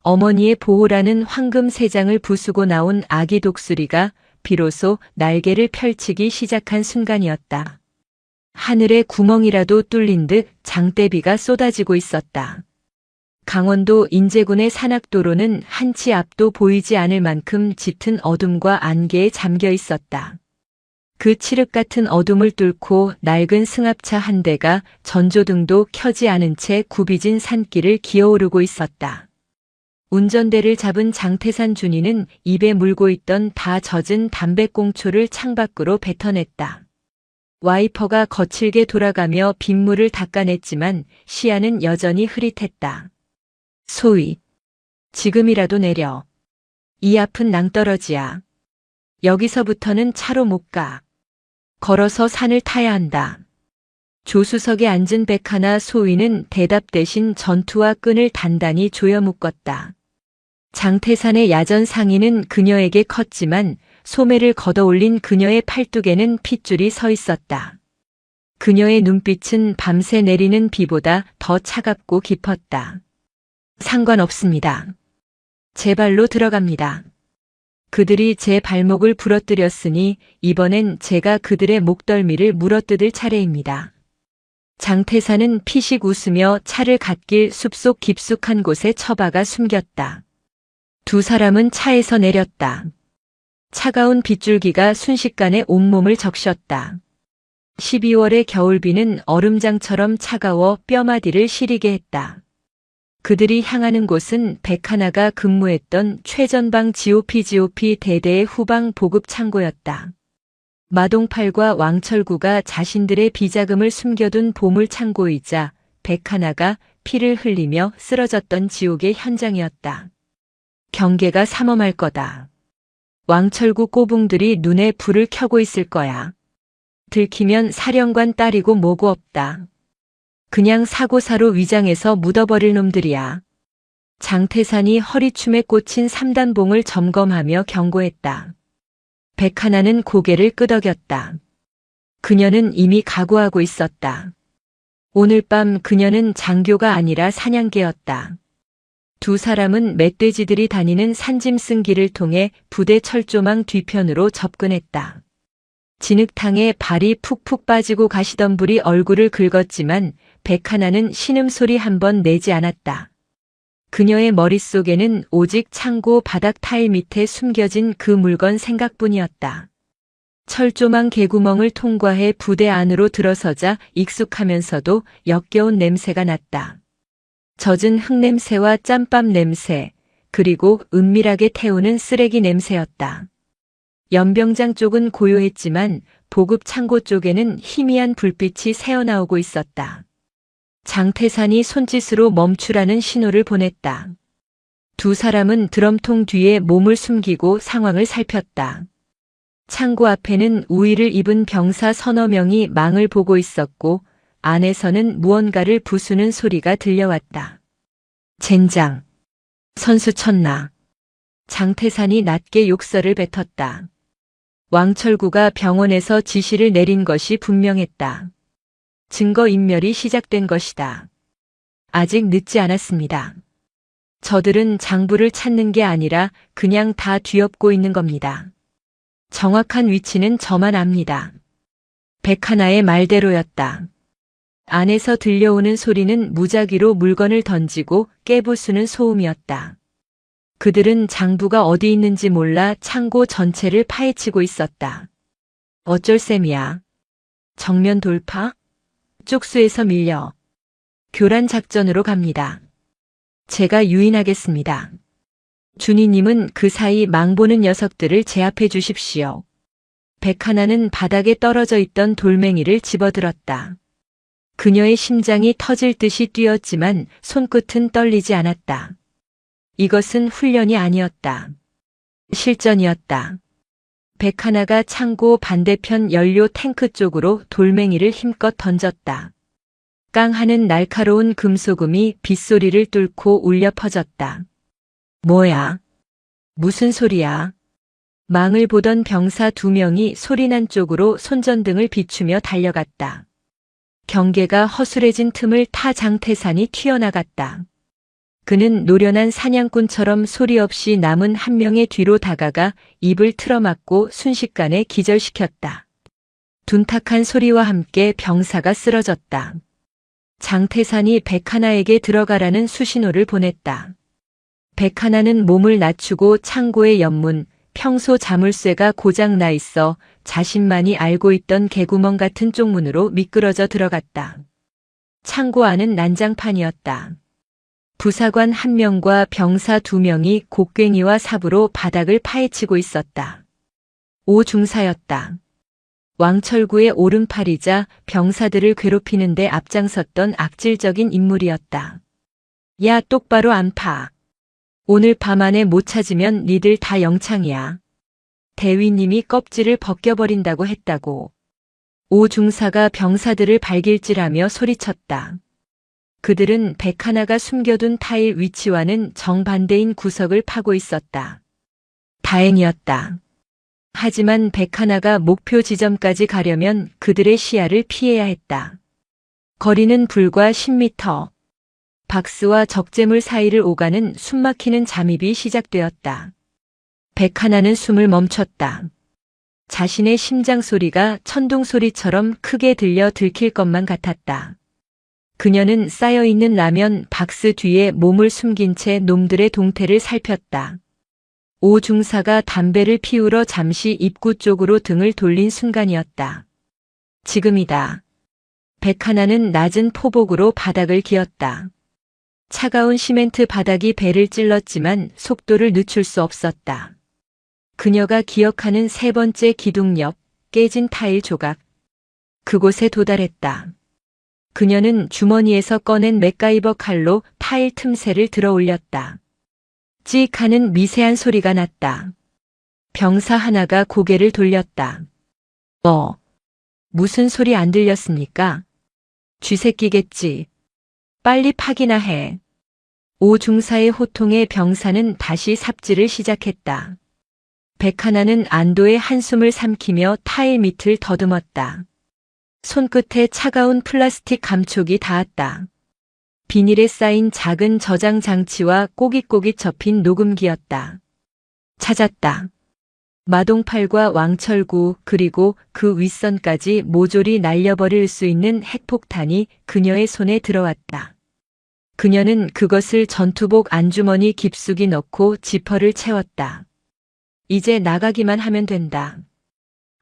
어머니의 보호라는 황금 세장을 부수고 나온 아기 독수리가 비로소 날개를 펼치기 시작한 순간이었다. 하늘에 구멍이라도 뚫린 듯 장대비가 쏟아지고 있었다. 강원도 인제군의 산악도로는 한치 앞도 보이지 않을 만큼 짙은 어둠과 안개에 잠겨 있었다. 그 칠흑 같은 어둠을 뚫고 낡은 승합차 한 대가 전조등도 켜지 않은 채 굽이진 산길을 기어오르고 있었다. 운전대를 잡은 장태산 준이는 입에 물고 있던 다 젖은 담배꽁초를 창밖으로 뱉어냈다. 와이퍼가 거칠게 돌아가며 빗물을 닦아냈지만 시야는 여전히 흐릿했다. 소위 지금이라도 내려. 이 앞은 낭떠러지야. 여기서부터는 차로 못 가. 걸어서 산을 타야 한다. 조수석에 앉은 백하나 소위는 대답 대신 전투와 끈을 단단히 조여 묶었다. 장태산의 야전 상의는 그녀에게 컸지만 소매를 걷어올린 그녀의 팔뚝에는 핏줄이 서 있었다. 그녀의 눈빛은 밤새 내리는 비보다 더 차갑고 깊었다. 상관없습니다. 제 발로 들어갑니다. 그들이 제 발목을 부러뜨렸으니 이번엔 제가 그들의 목덜미를 물어뜯을 차례입니다. 장태산은 피식 웃으며 차를 갓길 숲속 깊숙한 곳에 처박아 숨겼다. 두 사람은 차에서 내렸다. 차가운 빗줄기가 순식간에 온몸을 적셨다. 12월의 겨울비는 얼음장처럼 차가워 뼈마디를 시리게 했다. 그들이 향하는 곳은 백하나가 근무했던 최전방 GOP 대대의 후방 보급 창고였다. 마동팔과 왕철구가 자신들의 비자금을 숨겨둔 보물 창고이자 백하나가 피를 흘리며 쓰러졌던 지옥의 현장이었다. 경계가 삼엄할 거다. 왕철구 꼬붕들이 눈에 불을 켜고 있을 거야. 들키면 사령관 딸이고 뭐고 없다. 그냥 사고사로 위장해서 묻어버릴 놈들이야. 장태산이 허리춤에 꽂힌 3단봉을 점검하며 경고했다. 백하나는 고개를 끄덕였다. 그녀는 이미 각오하고 있었다. 오늘 밤 그녀는 장교가 아니라 사냥개였다. 두 사람은 멧돼지들이 다니는 산짐승길을 통해 부대 철조망 뒤편으로 접근했다. 진흙탕에 발이 푹푹 빠지고 가시덤불이 얼굴을 긁었지만 백하나는 신음소리 한 번 내지 않았다. 그녀의 머릿속에는 오직 창고 바닥 타일 밑에 숨겨진 그 물건 생각뿐이었다. 철조망 개구멍을 통과해 부대 안으로 들어서자 익숙하면서도 역겨운 냄새가 났다. 젖은 흙냄새와 짬밥 냄새, 그리고 은밀하게 태우는 쓰레기 냄새였다. 연병장 쪽은 고요했지만 보급 창고 쪽에는 희미한 불빛이 새어나오고 있었다. 장태산이 손짓으로 멈추라는 신호를 보냈다. 두 사람은 드럼통 뒤에 몸을 숨기고 상황을 살폈다. 창고 앞에는 우의를 입은 병사 서너 명이 망을 보고 있었고 안에서는 무언가를 부수는 소리가 들려왔다. 젠장. 선수 쳤나. 장태산이 낮게 욕설을 뱉었다. 왕철구가 병원에서 지시를 내린 것이 분명했다. 증거인멸이 시작된 것이다. 아직 늦지 않았습니다. 저들은 장부를 찾는 게 아니라 그냥 다 뒤엎고 있는 겁니다. 정확한 위치는 저만 압니다. 백하나의 말대로였다. 안에서 들려오는 소리는 무작위로 물건을 던지고 깨부수는 소음이었다. 그들은 장부가 어디 있는지 몰라 창고 전체를 파헤치고 있었다. 어쩔 셈이야. 정면 돌파? 쪽수에서 밀려. 교란 작전으로 갑니다. 제가 유인하겠습니다. 준이님은 그 사이 망보는 녀석들을 제압해 주십시오. 백하나는 바닥에 떨어져 있던 돌멩이를 집어들었다. 그녀의 심장이 터질 듯이 뛰었지만 손끝은 떨리지 않았다. 이것은 훈련이 아니었다. 실전이었다. 백하나가 창고 반대편 연료 탱크 쪽으로 돌멩이를 힘껏 던졌다. 깡 하는 날카로운 금소금이 빗소리를 뚫고 울려 퍼졌다. 뭐야? 무슨 소리야? 망을 보던 병사 두 명이 소리난 쪽으로 손전등을 비추며 달려갔다. 경계가 허술해진 틈을 타 장태산이 튀어나갔다. 그는 노련한 사냥꾼처럼 소리 없이 남은 한 명의 뒤로 다가가 입을 틀어막고 순식간에 기절시켰다. 둔탁한 소리와 함께 병사가 쓰러졌다. 장태산이 백하나에게 들어가라는 수신호를 보냈다. 백하나는 몸을 낮추고 창고의 옆문, 평소 자물쇠가 고장나 있어 자신만이 알고 있던 개구멍 같은 쪽문으로 미끄러져 들어갔다. 창고 안은 난장판이었다. 부사관 한 명과 병사 두 명이 곡괭이와 삽으로 바닥을 파헤치고 있었다. 오중사였다. 왕철구의 오른팔이자 병사들을 괴롭히는 데 앞장섰던 악질적인 인물이었다. 야, 똑바로 안 파. 오늘 밤 안에 못 찾으면 니들 다 영창이야. 대위님이 껍질을 벗겨버린다고 했다고. 오중사가 병사들을 발길질하며 소리쳤다. 그들은 백하나가 숨겨둔 타일 위치와는 정반대인 구석을 파고 있었다. 다행이었다. 하지만 백하나가 목표 지점까지 가려면 그들의 시야를 피해야 했다. 거리는 불과 10m. 박스와 적재물 사이를 오가는 숨막히는 잠입이 시작되었다. 백하나는 숨을 멈췄다. 자신의 심장 소리가 천둥 소리처럼 크게 들려 들킬 것만 같았다. 그녀는 쌓여있는 라면 박스 뒤에 몸을 숨긴 채 놈들의 동태를 살폈다. 오중사가 담배를 피우러 잠시 입구 쪽으로 등을 돌린 순간이었다. 지금이다. 백하나는 낮은 포복으로 바닥을 기었다. 차가운 시멘트 바닥이 배를 찔렀지만 속도를 늦출 수 없었다. 그녀가 기억하는 세 번째 기둥 옆 깨진 타일 조각. 그곳에 도달했다. 그녀는 주머니에서 꺼낸 맥가이버 칼로 타일 틈새를 들어 올렸다. 찌익 하는 미세한 소리가 났다. 병사 하나가 고개를 돌렸다. 무슨 소리 안 들렸습니까? 쥐새끼겠지. 빨리 파기나 해. 오중사의 호통에 병사는 다시 삽질을 시작했다. 백하나는 안도의 한숨을 삼키며 타일 밑을 더듬었다. 손끝에 차가운 플라스틱 감촉이 닿았다. 비닐에 쌓인 작은 저장 장치와 꼬깃꼬깃 접힌 녹음기였다. 찾았다. 마동팔과 왕철구 그리고 그 윗선까지 모조리 날려버릴 수 있는 핵폭탄이 그녀의 손에 들어왔다. 그녀는 그것을 전투복 안주머니 깊숙이 넣고 지퍼를 채웠다. 이제 나가기만 하면 된다.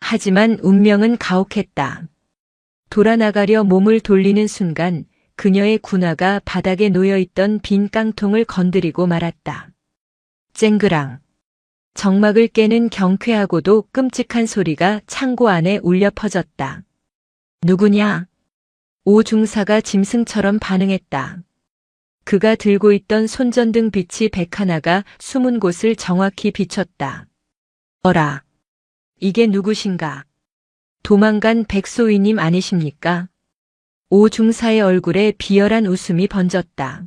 하지만 운명은 가혹했다. 돌아나가려 몸을 돌리는 순간 그녀의 군화가 바닥에 놓여있던 빈 깡통을 건드리고 말았다. 쨍그랑. 정막을 깨는 경쾌하고도 끔찍한 소리가 창고 안에 울려 퍼졌다. 누구냐? 오 중사가 짐승처럼 반응했다. 그가 들고 있던 손전등 빛이 백하나가 숨은 곳을 정확히 비췄다. 어라. 이게 누구신가? 도망간 백소위님 아니십니까? 오 중사의 얼굴에 비열한 웃음이 번졌다.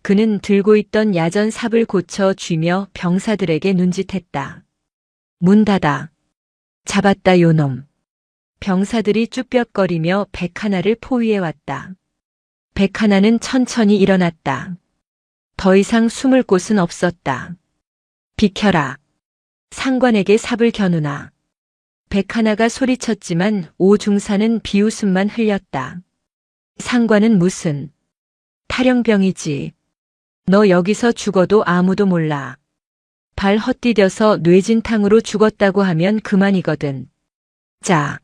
그는 들고 있던 야전 삽을 고쳐 쥐며 병사들에게 눈짓했다. 문 닫아. 잡았다 요놈. 병사들이 쭈뼛거리며 백하나를 포위해왔다. 백하나는 천천히 일어났다. 더 이상 숨을 곳은 없었다. 비켜라. 상관에게 삽을 겨누나. 백하나가 소리쳤지만 오 중사는 비웃음만 흘렸다. 상관은 무슨. 탈영병이지. 너 여기서 죽어도 아무도 몰라. 발 헛디뎌서 뇌진탕으로 죽었다고 하면 그만이거든. 자,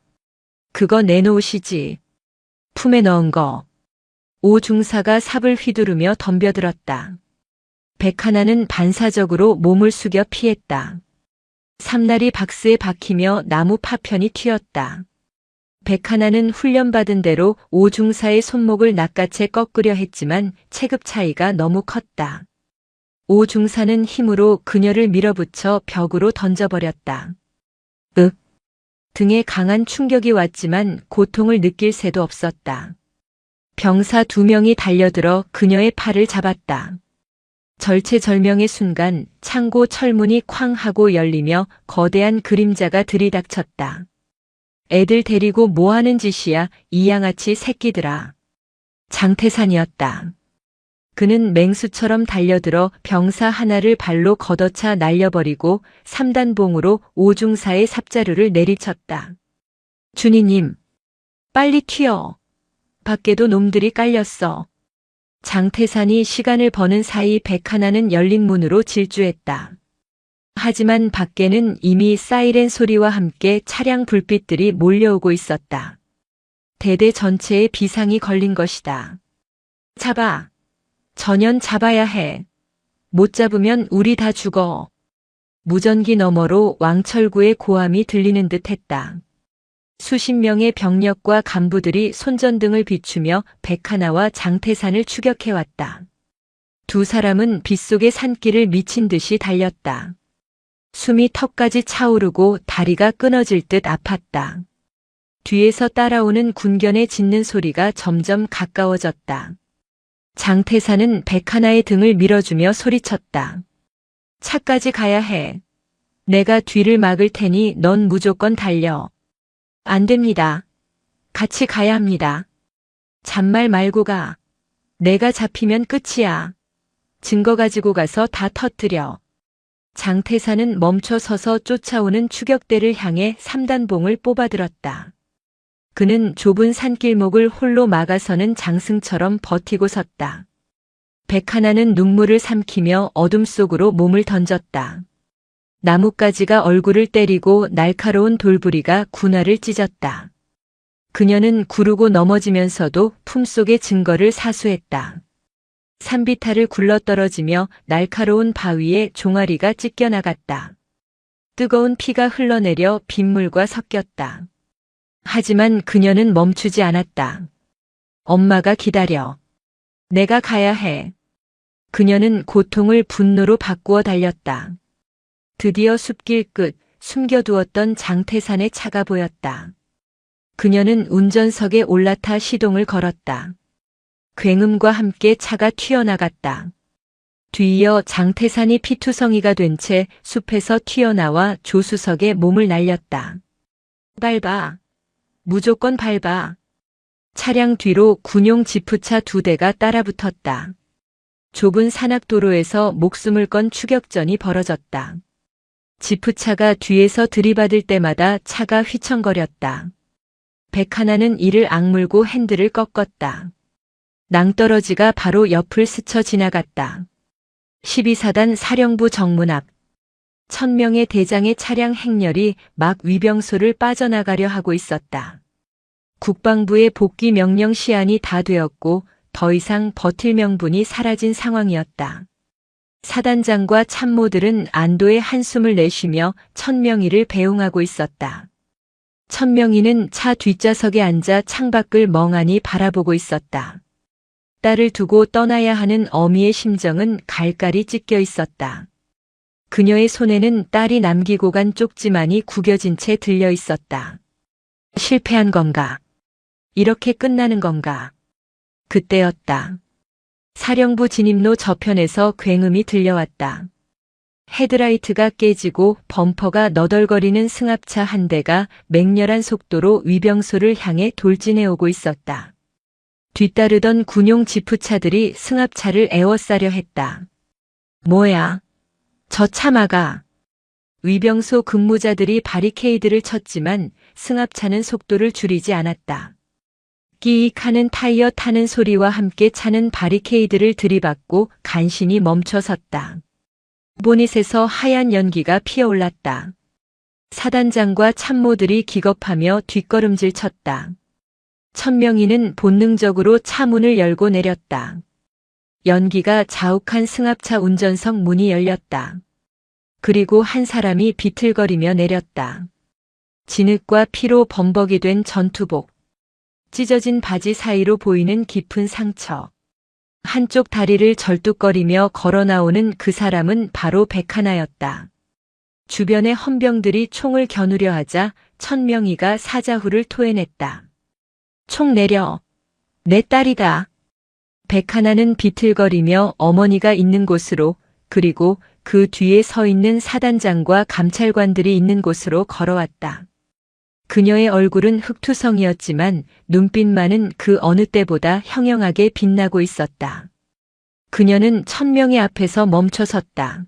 그거 내놓으시지. 품에 넣은 거. 오 중사가 삽을 휘두르며 덤벼들었다. 백하나는 반사적으로 몸을 숙여 피했다. 삼날이 박스에 박히며 나무 파편이 튀었다. 백하나는 훈련받은 대로 오 중사의 손목을 낚아채 꺾으려 했지만 체급 차이가 너무 컸다. 오 중사는 힘으로 그녀를 밀어붙여 벽으로 던져버렸다. 등에 강한 충격이 왔지만 고통을 느낄 새도 없었다. 병사 2명이 달려들어 그녀의 팔을 잡았다. 절체절명의 순간 창고 철문이 쾅 하고 열리며 거대한 그림자가 들이닥쳤다. 애들 데리고 뭐하는 짓이야 이 양아치 새끼들아. 장태산이었다. 그는 맹수처럼 달려들어 병사 하나를 발로 걷어차 날려버리고 3단봉으로 오중사의 삽자루를 내리쳤다. 준이님, 빨리 튀어. 밖에도 놈들이 깔렸어. 장태산이 시간을 버는 사이 백하나는 열린 문으로 질주했다. 하지만 밖에는 이미 사이렌 소리와 함께 차량 불빛들이 몰려오고 있었다. 대대 전체에 비상이 걸린 것이다. 잡아. 전연 잡아야 해. 못 잡으면 우리 다 죽어. 무전기 너머로 왕철구의 고함이 들리는 듯 했다. 수십 명의 병력과 간부들이 손전등을 비추며 백하나와 장태산을 추격해왔다. 두 사람은 빗속의 산길을 미친 듯이 달렸다. 숨이 턱까지 차오르고 다리가 끊어질 듯 아팠다. 뒤에서 따라오는 군견의 짖는 소리가 점점 가까워졌다. 장태산은 백하나의 등을 밀어주며 소리쳤다. 차까지 가야 해. 내가 뒤를 막을 테니 넌 무조건 달려. 안 됩니다. 같이 가야 합니다. 잔말 말고 가. 내가 잡히면 끝이야. 증거 가지고 가서 다 터뜨려. 장태산은 멈춰 서서 쫓아오는 추격대를 향해 3단봉을 뽑아들었다. 그는 좁은 산길목을 홀로 막아서는 장승처럼 버티고 섰다. 백하나는 눈물을 삼키며 어둠 속으로 몸을 던졌다. 나뭇가지가 얼굴을 때리고 날카로운 돌부리가 군화를 찢었다. 그녀는 구르고 넘어지면서도 품속의 증거를 사수했다. 산비탈을 굴러떨어지며 날카로운 바위에 종아리가 찢겨나갔다. 뜨거운 피가 흘러내려 빗물과 섞였다. 하지만 그녀는 멈추지 않았다. 엄마가 기다려. 내가 가야 해. 그녀는 고통을 분노로 바꾸어 달렸다. 드디어 숲길 끝 숨겨두었던 장태산의 차가 보였다. 그녀는 운전석에 올라타 시동을 걸었다. 굉음과 함께 차가 튀어나갔다. 뒤이어 장태산이 피투성이가 된 채 숲에서 튀어나와 조수석에 몸을 날렸다. 밟아. 무조건 밟아. 차량 뒤로 군용 지프차 2대가 따라붙었다. 좁은 산악도로에서 목숨을 건 추격전이 벌어졌다. 지프차가 뒤에서 들이받을 때마다 차가 휘청거렸다. 백하나는 이를 악물고 핸들을 꺾었다. 낭떠러지가 바로 옆을 스쳐 지나갔다. 12사단 사령부 정문 앞. 1000명의 대장의 차량 행렬이 막 위병소를 빠져나가려 하고 있었다. 국방부의 복귀 명령 시한이 다 되었고 더 이상 버틸 명분이 사라진 상황이었다. 사단장과 참모들은 안도의 한숨을 내쉬며 천명희를 배웅하고 있었다. 천명희는 차 뒷좌석에 앉아 창밖을 멍하니 바라보고 있었다. 딸을 두고 떠나야 하는 어미의 심정은 갈갈이 찢겨 있었다. 그녀의 손에는 딸이 남기고 간 쪽지만이 구겨진 채 들려 있었다. 실패한 건가? 이렇게 끝나는 건가? 그때였다. 사령부 진입로 저편에서 굉음이 들려왔다. 헤드라이트가 깨지고 범퍼가 너덜거리는 승합차 한 대가 맹렬한 속도로 위병소를 향해 돌진해 오고 있었다. 뒤따르던 군용 지프차들이 승합차를 에워싸려 했다. 뭐야? 저 차 막아. 위병소 근무자들이 바리케이드를 쳤지만 승합차는 속도를 줄이지 않았다. 끼익하는 타이어 타는 소리와 함께 차는 바리케이드를 들이받고 간신히 멈춰섰다. 보닛에서 하얀 연기가 피어올랐다. 사단장과 참모들이 기겁하며 뒷걸음질 쳤다. 천명희는 본능적으로 차 문을 열고 내렸다. 연기가 자욱한 승합차 운전석 문이 열렸다. 그리고 한 사람이 비틀거리며 내렸다. 진흙과 피로 범벅이 된 전투복. 찢어진 바지 사이로 보이는 깊은 상처. 한쪽 다리를 절뚝거리며 걸어 나오는 그 사람은 바로 백하나였다. 주변의 헌병들이 총을 겨누려 하자 천명희가 사자후를 토해냈다. 총 내려. 내 딸이다. 백하나는 비틀거리며 어머니가 있는 곳으로, 그리고 그 뒤에 서 있는 사단장과 감찰관들이 있는 곳으로 걸어왔다. 그녀의 얼굴은 흑투성이었지만 눈빛만은 그 어느 때보다 형형하게 빛나고 있었다. 그녀는 천명희 앞에서 멈춰섰다.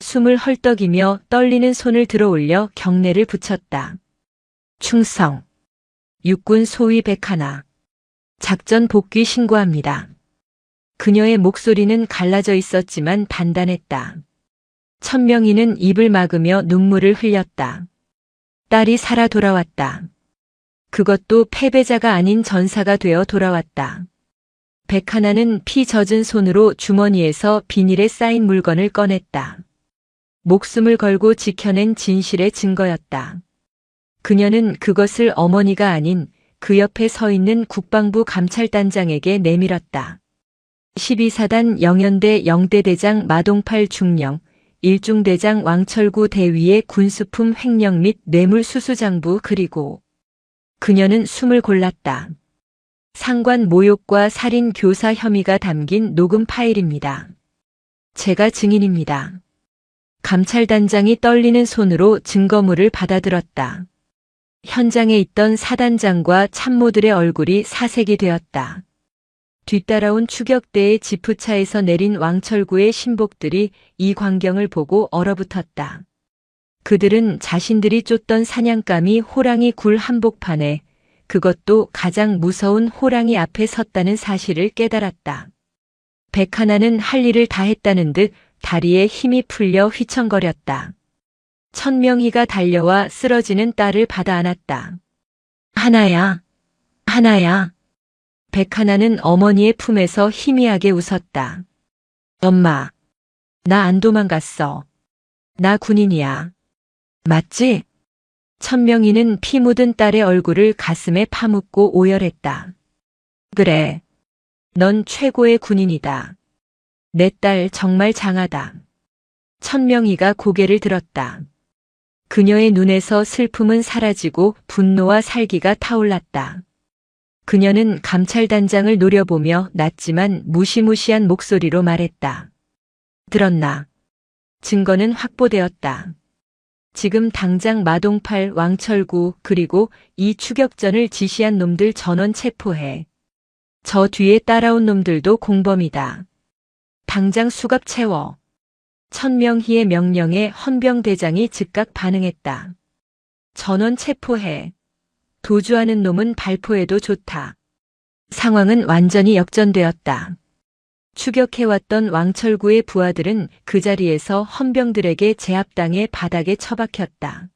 숨을 헐떡이며 떨리는 손을 들어 올려 경례를 붙였다. 충성. 육군 소위 백하나. 작전 복귀 신고합니다. 그녀의 목소리는 갈라져 있었지만 단단했다. 천명희는 입을 막으며 눈물을 흘렸다. 딸이 살아 돌아왔다. 그것도 패배자가 아닌 전사가 되어 돌아왔다. 백하나는 피 젖은 손으로 주머니에서 비닐에 쌓인 물건을 꺼냈다. 목숨을 걸고 지켜낸 진실의 증거였다. 그녀는 그것을 어머니가 아닌 그 옆에 서 있는 국방부 감찰단장에게 내밀었다. 12사단 영연대 영대대장 마동팔 중령, 1중대장 왕철구 대위의 군수품 횡령 및 뇌물수수장부 그리고 그녀는 숨을 골랐다. 상관 모욕과 살인 교사 혐의가 담긴 녹음 파일입니다. 제가 증인입니다. 감찰단장이 떨리는 손으로 증거물을 받아들었다. 현장에 있던 사단장과 참모들의 얼굴이 사색이 되었다. 뒤따라온 추격대의 지프차에서 내린 왕철구의 신복들이 이 광경을 보고 얼어붙었다. 그들은 자신들이 쫓던 사냥감이 호랑이 굴 한복판에, 그것도 가장 무서운 호랑이 앞에 섰다는 사실을 깨달았다. 백하나는 할 일을 다 했다는 듯 다리에 힘이 풀려 휘청거렸다. 천명희가 달려와 쓰러지는 딸을 받아 안았다. 하나야, 하나야. 백하나는 어머니의 품에서 희미하게 웃었다. 엄마, 나 안 도망갔어. 나 군인이야. 맞지? 천명희는 피 묻은 딸의 얼굴을 가슴에 파묻고 오열했다. 그래, 넌 최고의 군인이다. 내 딸 정말 장하다. 천명희가 고개를 들었다. 그녀의 눈에서 슬픔은 사라지고 분노와 살기가 타올랐다. 그녀는 감찰단장을 노려보며 낮지만 무시무시한 목소리로 말했다. 들었나? 증거는 확보되었다. 지금 당장 마동팔, 왕철구 그리고 이 추격전을 지시한 놈들 전원 체포해. 저 뒤에 따라온 놈들도 공범이다. 당장 수갑 채워. 천명희의 명령에 헌병대장이 즉각 반응했다. 전원 체포해. 도주하는 놈은 발포해도 좋다. 상황은 완전히 역전되었다. 추격해왔던 왕철구의 부하들은 그 자리에서 헌병들에게 제압당해 바닥에 처박혔다.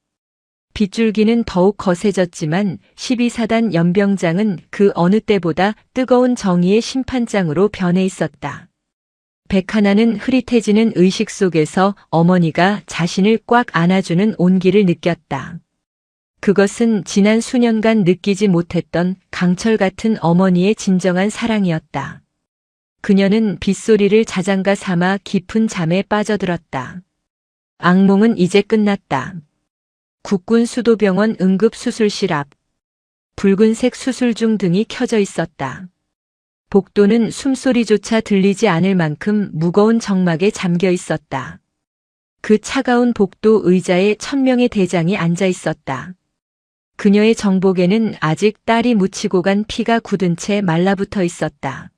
빗줄기는 더욱 거세졌지만 12사단 연병장은 그 어느 때보다 뜨거운 정의의 심판장으로 변해 있었다. 백하나는 흐릿해지는 의식 속에서 어머니가 자신을 꽉 안아주는 온기를 느꼈다. 그것은 지난 수년간 느끼지 못했던 강철 같은 어머니의 진정한 사랑이었다. 그녀는 빗소리를 자장가 삼아 깊은 잠에 빠져들었다. 악몽은 이제 끝났다. 국군 수도병원 응급수술실 앞. 붉은색 수술중 등이 켜져 있었다. 복도는 숨소리조차 들리지 않을 만큼 무거운 정막에 잠겨 있었다. 그 차가운 복도 의자에 천명의 대장이 앉아 있었다. 그녀의 정복에는 아직 딸이 묻히고 간 피가 굳은 채 말라붙어 있었다.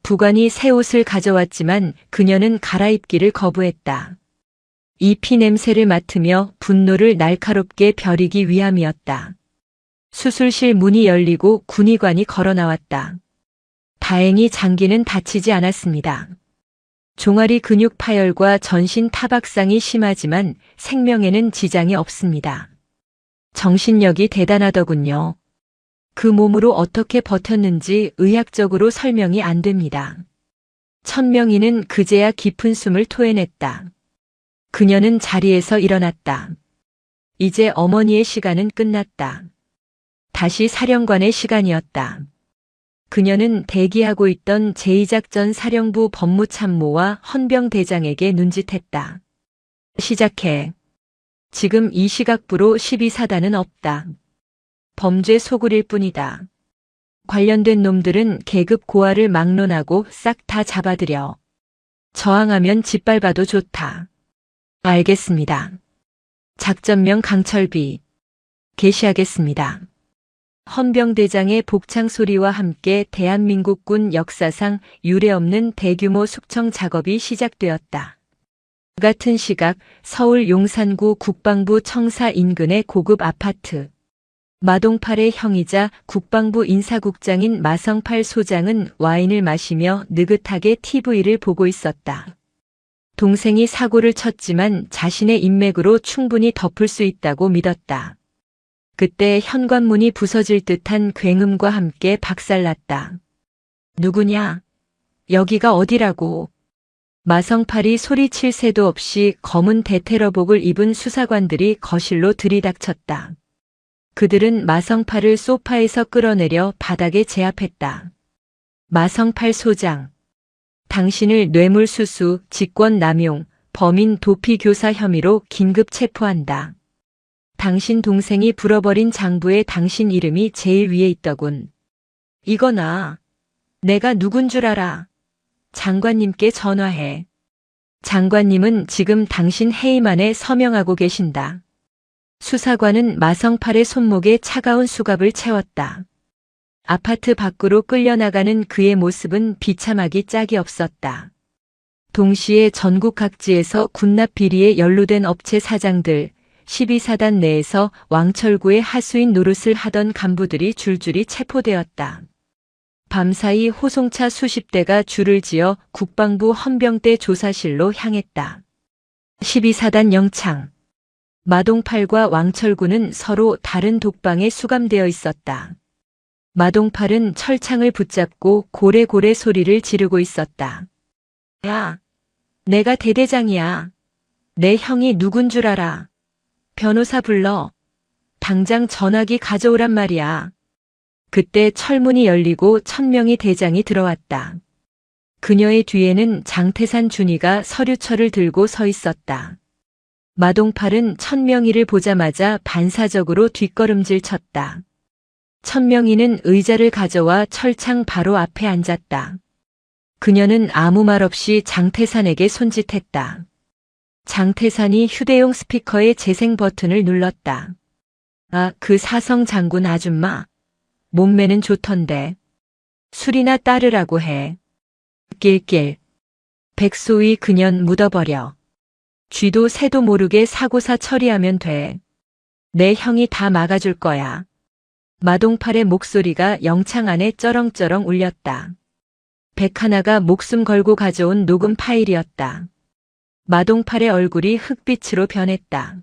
부관이 새 옷을 가져왔지만 그녀는 갈아입기를 거부했다. 이 피 냄새를 맡으며 분노를 날카롭게 벼리기 위함이었다. 수술실 문이 열리고 군의관이 걸어 나왔다. 다행히 장기는 다치지 않았습니다. 종아리 근육 파열과 전신 타박상이 심하지만 생명에는 지장이 없습니다. 정신력이 대단하더군요. 그 몸으로 어떻게 버텼는지 의학적으로 설명이 안 됩니다. 천명희는 그제야 깊은 숨을 토해냈다. 그녀는 자리에서 일어났다. 이제 어머니의 시간은 끝났다. 다시 사령관의 시간이었다. 그녀는 대기하고 있던 제2작전 사령부 법무참모와 헌병대장에게 눈짓했다. 시작해. 지금 이 시각부로 12사단은 없다. 범죄 소굴일 뿐이다. 관련된 놈들은 계급 고하를 막론하고 싹 다 잡아들여. 저항하면 짓밟아도 좋다. 알겠습니다. 작전명 강철비. 개시하겠습니다. 헌병대장의 복창 소리와 함께 대한민국군 역사상 유례없는 대규모 숙청 작업이 시작되었다. 같은 시각 서울 용산구 국방부 청사 인근의 고급 아파트. 마동팔의 형이자 국방부 인사국장인 마성팔 소장은 와인을 마시며 느긋하게 TV를 보고 있었다. 동생이 사고를 쳤지만 자신의 인맥으로 충분히 덮을 수 있다고 믿었다. 그때 현관문이 부서질 듯한 굉음과 함께 박살났다. 누구냐? 여기가 어디라고? 마성팔이 소리칠 새도 없이 검은 대테러복을 입은 수사관들이 거실로 들이닥쳤다. 그들은 마성팔을 소파에서 끌어내려 바닥에 제압했다. 마성팔 소장. 당신을 뇌물수수, 직권남용, 범인 도피교사 혐의로 긴급 체포한다. 당신 동생이 불어버린 장부에 당신 이름이 제일 위에 있더군. 이거나. 내가 누군 줄 알아. 장관님께 전화해. 장관님은 지금 당신 해임 안에 서명하고 계신다. 수사관은 마성팔의 손목에 차가운 수갑을 채웠다. 아파트 밖으로 끌려나가는 그의 모습은 비참하기 짝이 없었다. 동시에 전국 각지에서 군납 비리에 연루된 업체 사장들, 12사단 내에서 왕철구의 하수인 노릇을 하던 간부들이 줄줄이 체포되었다. 밤사이 호송차 수십 대가 줄을 지어 국방부 헌병대 조사실로 향했다. 12사단 영창. 마동팔과 왕철구는 서로 다른 독방에 수감되어 있었다. 마동팔은 철창을 붙잡고 고래고래 소리를 지르고 있었다. 야, 내가 대대장이야. 내 형이 누군 줄 알아. 변호사 불러. 당장 전화기 가져오란 말이야. 그때 철문이 열리고 천명희 대장이 들어왔다. 그녀의 뒤에는 장태산 준이가 서류철을 들고 서 있었다. 마동팔은 천명희를 보자마자 반사적으로 뒷걸음질 쳤다. 천명희는 의자를 가져와 철창 바로 앞에 앉았다. 그녀는 아무 말 없이 장태산에게 손짓했다. 장태산이 휴대용 스피커의 재생 버튼을 눌렀다. 아, 그 사성 장군 아줌마. 몸매는 좋던데. 술이나 따르라고 해. 낄낄. 백소위 그년 묻어버려. 쥐도 새도 모르게 사고사 처리하면 돼. 내 형이 다 막아줄 거야. 마동팔의 목소리가 영창 안에 쩌렁쩌렁 울렸다. 백하나가 목숨 걸고 가져온 녹음 파일이었다. 마동팔의 얼굴이 흑빛으로 변했다.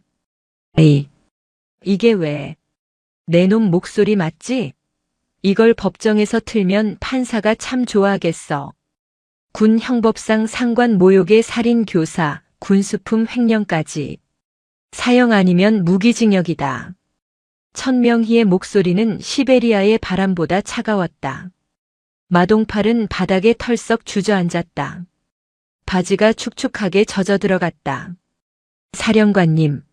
에이, 이게 왜? 내 놈 목소리 맞지? 이걸 법정에서 틀면 판사가 참 좋아하겠어. 군 형법상 상관 모욕의 살인 교사, 군수품 횡령까지. 사형 아니면 무기징역이다. 천명희의 목소리는 시베리아의 바람보다 차가웠다. 마동팔은 바닥에 털썩 주저앉았다. 바지가 축축하게 젖어 들어갔다. 사령관님,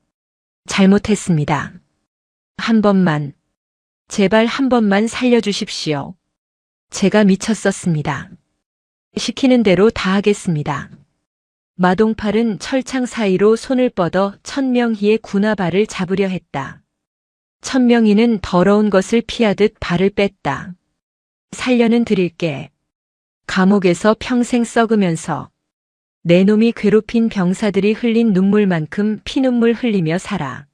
잘못했습니다. 한 번만, 제발 한 번만 살려주십시오. 제가 미쳤었습니다. 시키는 대로 다 하겠습니다. 마동팔은 철창 사이로 손을 뻗어 천명희의 군화발을 잡으려 했다. 천명희는 더러운 것을 피하듯 발을 뺐다. 살려는 드릴게. 감옥에서 평생 썩으면서 내 놈이 괴롭힌 병사들이 흘린 눈물만큼 피눈물 흘리며 살아.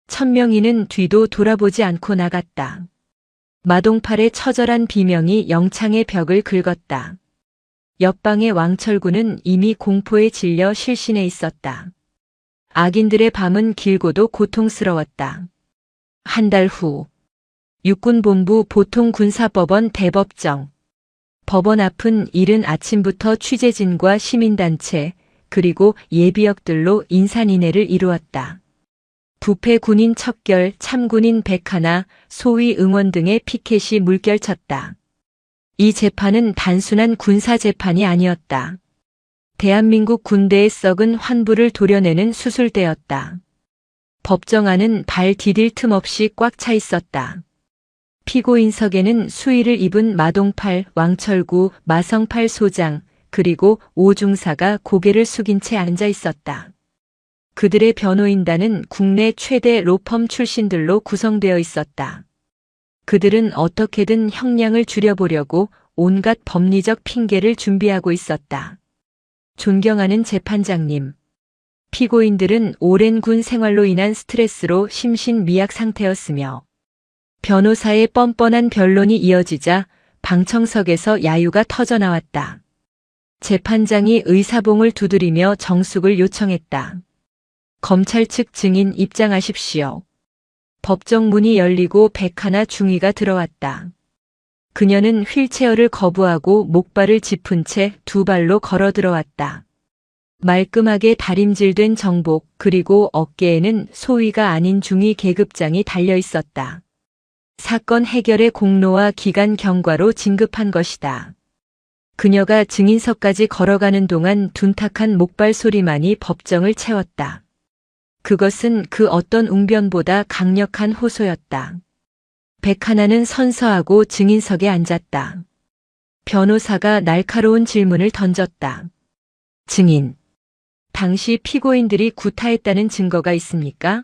천명희는 뒤도 돌아보지 않고 나갔다. 마동팔의 처절한 비명이 영창의 벽을 긁었다. 옆방의 왕철구는 이미 공포에 질려 실신해 있었다. 악인들의 밤은 길고도 고통스러웠다. 한 달 후, 육군본부 보통군사법원 대법정. 법원 앞은 이른 아침부터 취재진과 시민단체, 그리고 예비역들로 인산인해를 이루었다. 부패 군인 척결, 참군인 백하나, 소위 응원 등의 피켓이 물결쳤다. 이 재판은 단순한 군사재판이 아니었다. 대한민국 군대의 썩은 환부를 도려내는 수술대였다. 법정 안은 발 디딜 틈 없이 꽉 차 있었다. 피고인석에는 수의를 입은 마동팔, 왕철구, 마성팔 소장, 그리고 오중사가 고개를 숙인 채 앉아 있었다. 그들의 변호인단은 국내 최대 로펌 출신들로 구성되어 있었다. 그들은 어떻게든 형량을 줄여보려고 온갖 법리적 핑계를 준비하고 있었다. 존경하는 재판장님. 피고인들은 오랜 군 생활로 인한 스트레스로 심신미약 상태였으며 변호사의 뻔뻔한 변론이 이어지자 방청석에서 야유가 터져나왔다. 재판장이 의사봉을 두드리며 정숙을 요청했다. 검찰 측 증인 입장하십시오. 법정 문이 열리고 백하나 중위가 들어왔다. 그녀는 휠체어를 거부하고 목발을 짚은 채 두 발로 걸어 들어왔다. 말끔하게 다림질된 정복, 그리고 어깨에는 소위가 아닌 중위 계급장이 달려 있었다. 사건 해결의 공로와 기간 경과로 진급한 것이다. 그녀가 증인석까지 걸어가는 동안 둔탁한 목발 소리만이 법정을 채웠다. 그것은 그 어떤 웅변보다 강력한 호소였다. 백하나는 선서하고 증인석에 앉았다. 변호사가 날카로운 질문을 던졌다. 증인, 당시 피고인들이 구타했다는 증거가 있습니까?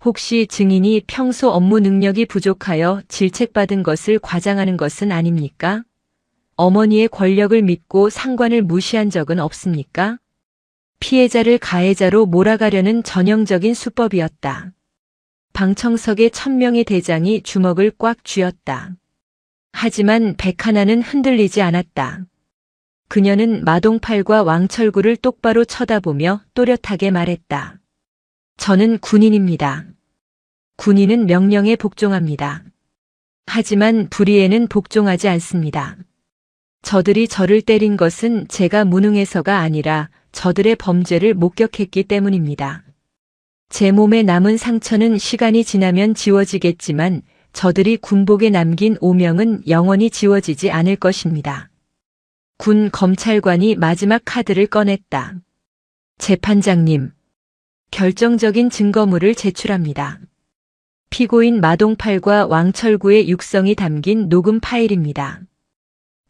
혹시 증인이 평소 업무 능력이 부족하여 질책받은 것을 과장하는 것은 아닙니까? 어머니의 권력을 믿고 상관을 무시한 적은 없습니까? 피해자를 가해자로 몰아가려는 전형적인 수법이었다. 방청석의 1000명의 대장이 주먹을 꽉 쥐었다. 하지만 백하나는 흔들리지 않았다. 그녀는 마동팔과 왕철구를 똑바로 쳐다보며 또렷하게 말했다. 저는 군인입니다. 군인은 명령에 복종합니다. 하지만 불의에는 복종하지 않습니다. 저들이 저를 때린 것은 제가 무능해서가 아니라 저들의 범죄를 목격했기 때문입니다. 제 몸에 남은 상처는 시간이 지나면 지워지겠지만 저들이 군복에 남긴 오명은 영원히 지워지지 않을 것입니다. 군 검찰관이 마지막 카드를 꺼냈다. 재판장님, 결정적인 증거물을 제출합니다. 피고인 마동팔과 왕철구의 육성이 담긴 녹음 파일입니다.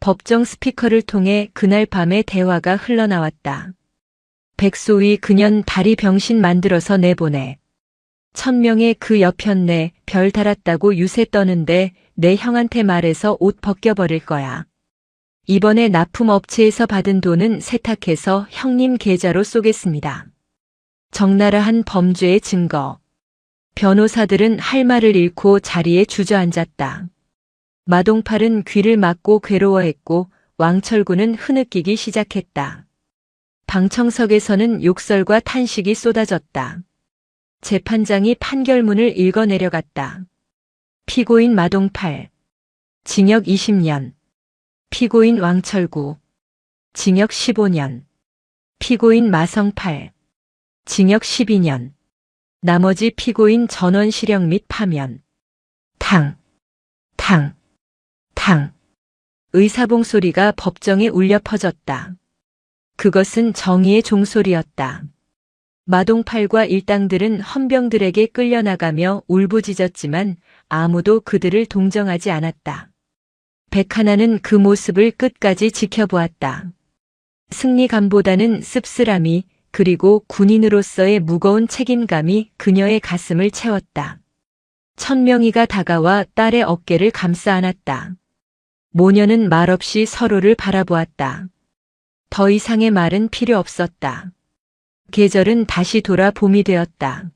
법정 스피커를 통해 그날 밤의 대화가 흘러나왔다. 백소위 그년 다리 병신 만들어서 내보내. 천명에 그 여편네 별 달았다고 유세 떠는데 내 형한테 말해서 옷 벗겨버릴 거야. 이번에 납품업체에서 받은 돈은 세탁해서 형님 계좌로 쏘겠습니다. 적나라한 범죄의 증거. 변호사들은 할 말을 잃고 자리에 주저앉았다. 마동팔은 귀를 막고 괴로워했고 왕철구는 흐느끼기 시작했다. 방청석에서는 욕설과 탄식이 쏟아졌다. 재판장이 판결문을 읽어내려갔다. 피고인 마동팔, 징역 20년. 피고인 왕철구, 징역 15년. 피고인 마성팔, 징역 12년. 나머지 피고인 전원 실형 및 파면. 탕, 탕, 탕. 의사봉 소리가 법정에 울려 퍼졌다. 그것은 정의의 종소리였다. 마동팔과 일당들은 헌병들에게 끌려나가며 울부짖었지만 아무도 그들을 동정하지 않았다. 백하나는 그 모습을 끝까지 지켜보았다. 승리감보다는 씁쓸함이 그리고 군인으로서의 무거운 책임감이 그녀의 가슴을 채웠다. 천명이가 다가와 딸의 어깨를 감싸 안았다. 모녀는 말없이 서로를 바라보았다. 더 이상의 말은 필요 없었다. 계절은 다시 돌아 봄이 되었다.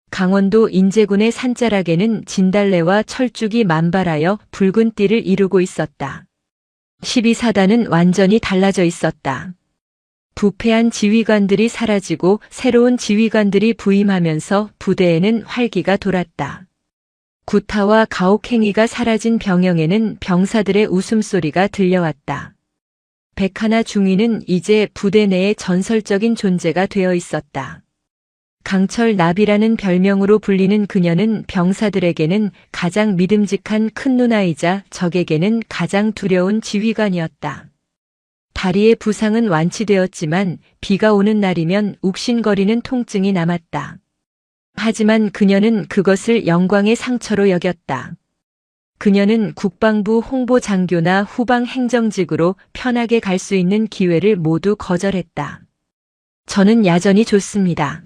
강원도 인제군의 산자락에는 진달래와 철쭉이 만발하여 붉은 띠를 이루고 있었다. 12사단은 완전히 달라져 있었다. 부패한 지휘관들이 사라지고 새로운 지휘관들이 부임하면서 부대에는 활기가 돌았다. 구타와 가혹행위가 사라진 병영에는 병사들의 웃음소리가 들려왔다. 백하나 중위는 이제 부대 내의 전설적인 존재가 되어 있었다. 강철 나비라는 별명으로 불리는 그녀는 병사들에게는 가장 믿음직한 큰 누나이자 적에게는 가장 두려운 지휘관이었다. 다리의 부상은 완치되었지만 비가 오는 날이면 욱신거리는 통증이 남았다. 하지만 그녀는 그것을 영광의 상처로 여겼다. 그녀는 국방부 홍보장교나 후방 행정직으로 편하게 갈 수 있는 기회를 모두 거절했다. 저는 야전이 좋습니다.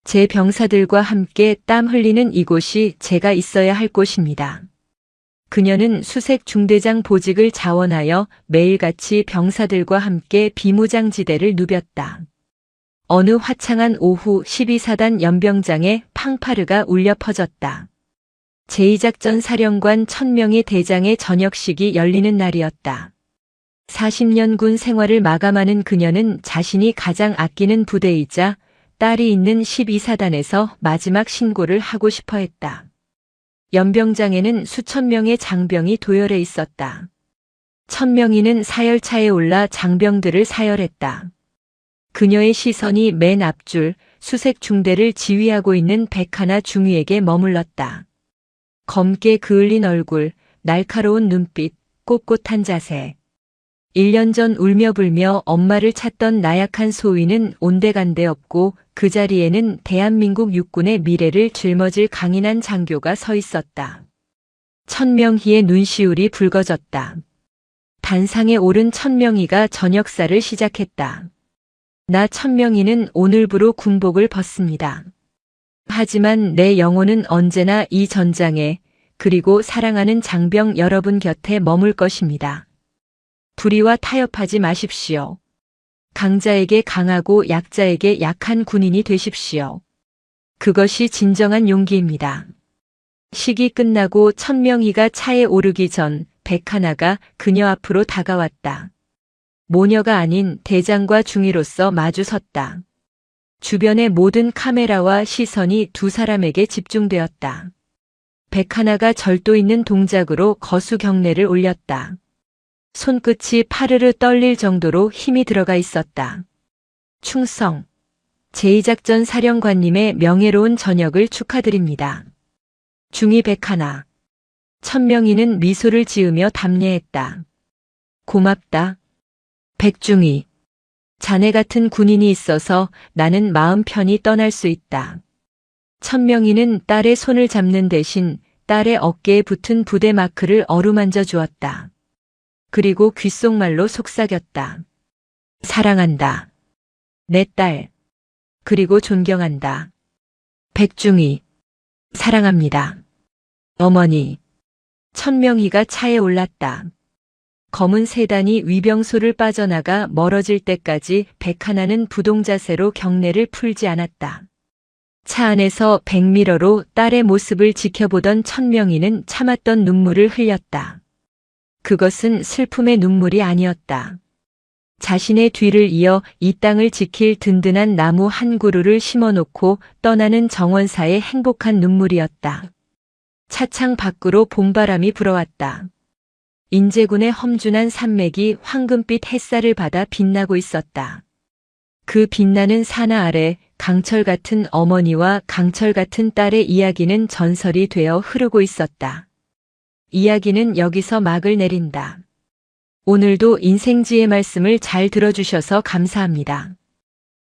제 병사들과 함께 땀 흘리는 이곳이 제가 있어야 할 곳입니다. 그녀는 수색 중대장 보직을 자원하여 매일같이 병사들과 함께 비무장지대를 누볐다. 어느 화창한 오후 12사단 연병장에 팡파르가 울려 퍼졌다. 제2작전 사령관 천명희 대장의 저녁식이 열리는 날이었다. 40년 군 생활을 마감하는 그녀는 자신이 가장 아끼는 부대이자 딸이 있는 12사단에서 마지막 신고를 하고 싶어 했다. 연병장에는 수천 명의 장병이 도열해 있었다. 천명희는 사열차에 올라 장병들을 사열했다. 그녀의 시선이 맨 앞줄 수색 중대를 지휘하고 있는 백하나 중위에게 머물렀다. 검게 그을린 얼굴, 날카로운 눈빛, 꼿꼿한 자세. 1년 전 울며불며 엄마를 찾던 나약한 소위는 온데간데 없고 그 자리에는 대한민국 육군의 미래를 짊어질 강인한 장교가 서 있었다. 천명희의 눈시울이 붉어졌다. 단상에 오른 천명희가 전역사를 시작했다. 나 천명희는 오늘부로 군복을 벗습니다. 하지만 내 영혼은 언제나 이 전장에 그리고 사랑하는 장병 여러분 곁에 머물 것입니다. 불의와 타협하지 마십시오. 강자에게 강하고 약자에게 약한 군인이 되십시오. 그것이 진정한 용기입니다. 식이 끝나고 천명희가 차에 오르기 전 백하나가 그녀 앞으로 다가왔다. 모녀가 아닌 대장과 중위로서 마주 섰다. 주변의 모든 카메라와 시선이 두 사람에게 집중되었다. 백하나가 절도 있는 동작으로 거수 경례를 올렸다. 손끝이 파르르 떨릴 정도로 힘이 들어가 있었다. 충성. 제2작전 사령관님의 명예로운 전역을 축하드립니다. 중위 백하나. 천명희는 미소를 지으며 답례했다. 고맙다. 백중위. 자네 같은 군인이 있어서 나는 마음 편히 떠날 수 있다. 천명희는 딸의 손을 잡는 대신 딸의 어깨에 붙은 부대 마크를 어루만져 주었다. 그리고 귓속말로 속삭였다. 사랑한다. 내 딸. 그리고 존경한다. 백중희. 사랑합니다. 어머니. 천명희가 차에 올랐다. 검은 세단이 위병소를 빠져나가 멀어질 때까지 백하나는 부동자세로 경례를 풀지 않았다. 차 안에서 백미러로 딸의 모습을 지켜보던 천명희는 참았던 눈물을 흘렸다. 그것은 슬픔의 눈물이 아니었다. 자신의 뒤를 이어 이 땅을 지킬 든든한 나무 한 그루를 심어놓고 떠나는 정원사의 행복한 눈물이었다. 차창 밖으로 봄바람이 불어왔다. 인제군의 험준한 산맥이 황금빛 햇살을 받아 빛나고 있었다. 그 빛나는 산하 아래 강철 같은 어머니와 강철 같은 딸의 이야기는 전설이 되어 흐르고 있었다. 이야기는 여기서 막을 내린다. 오늘도 인생지의 말씀을 잘 들어주셔서 감사합니다.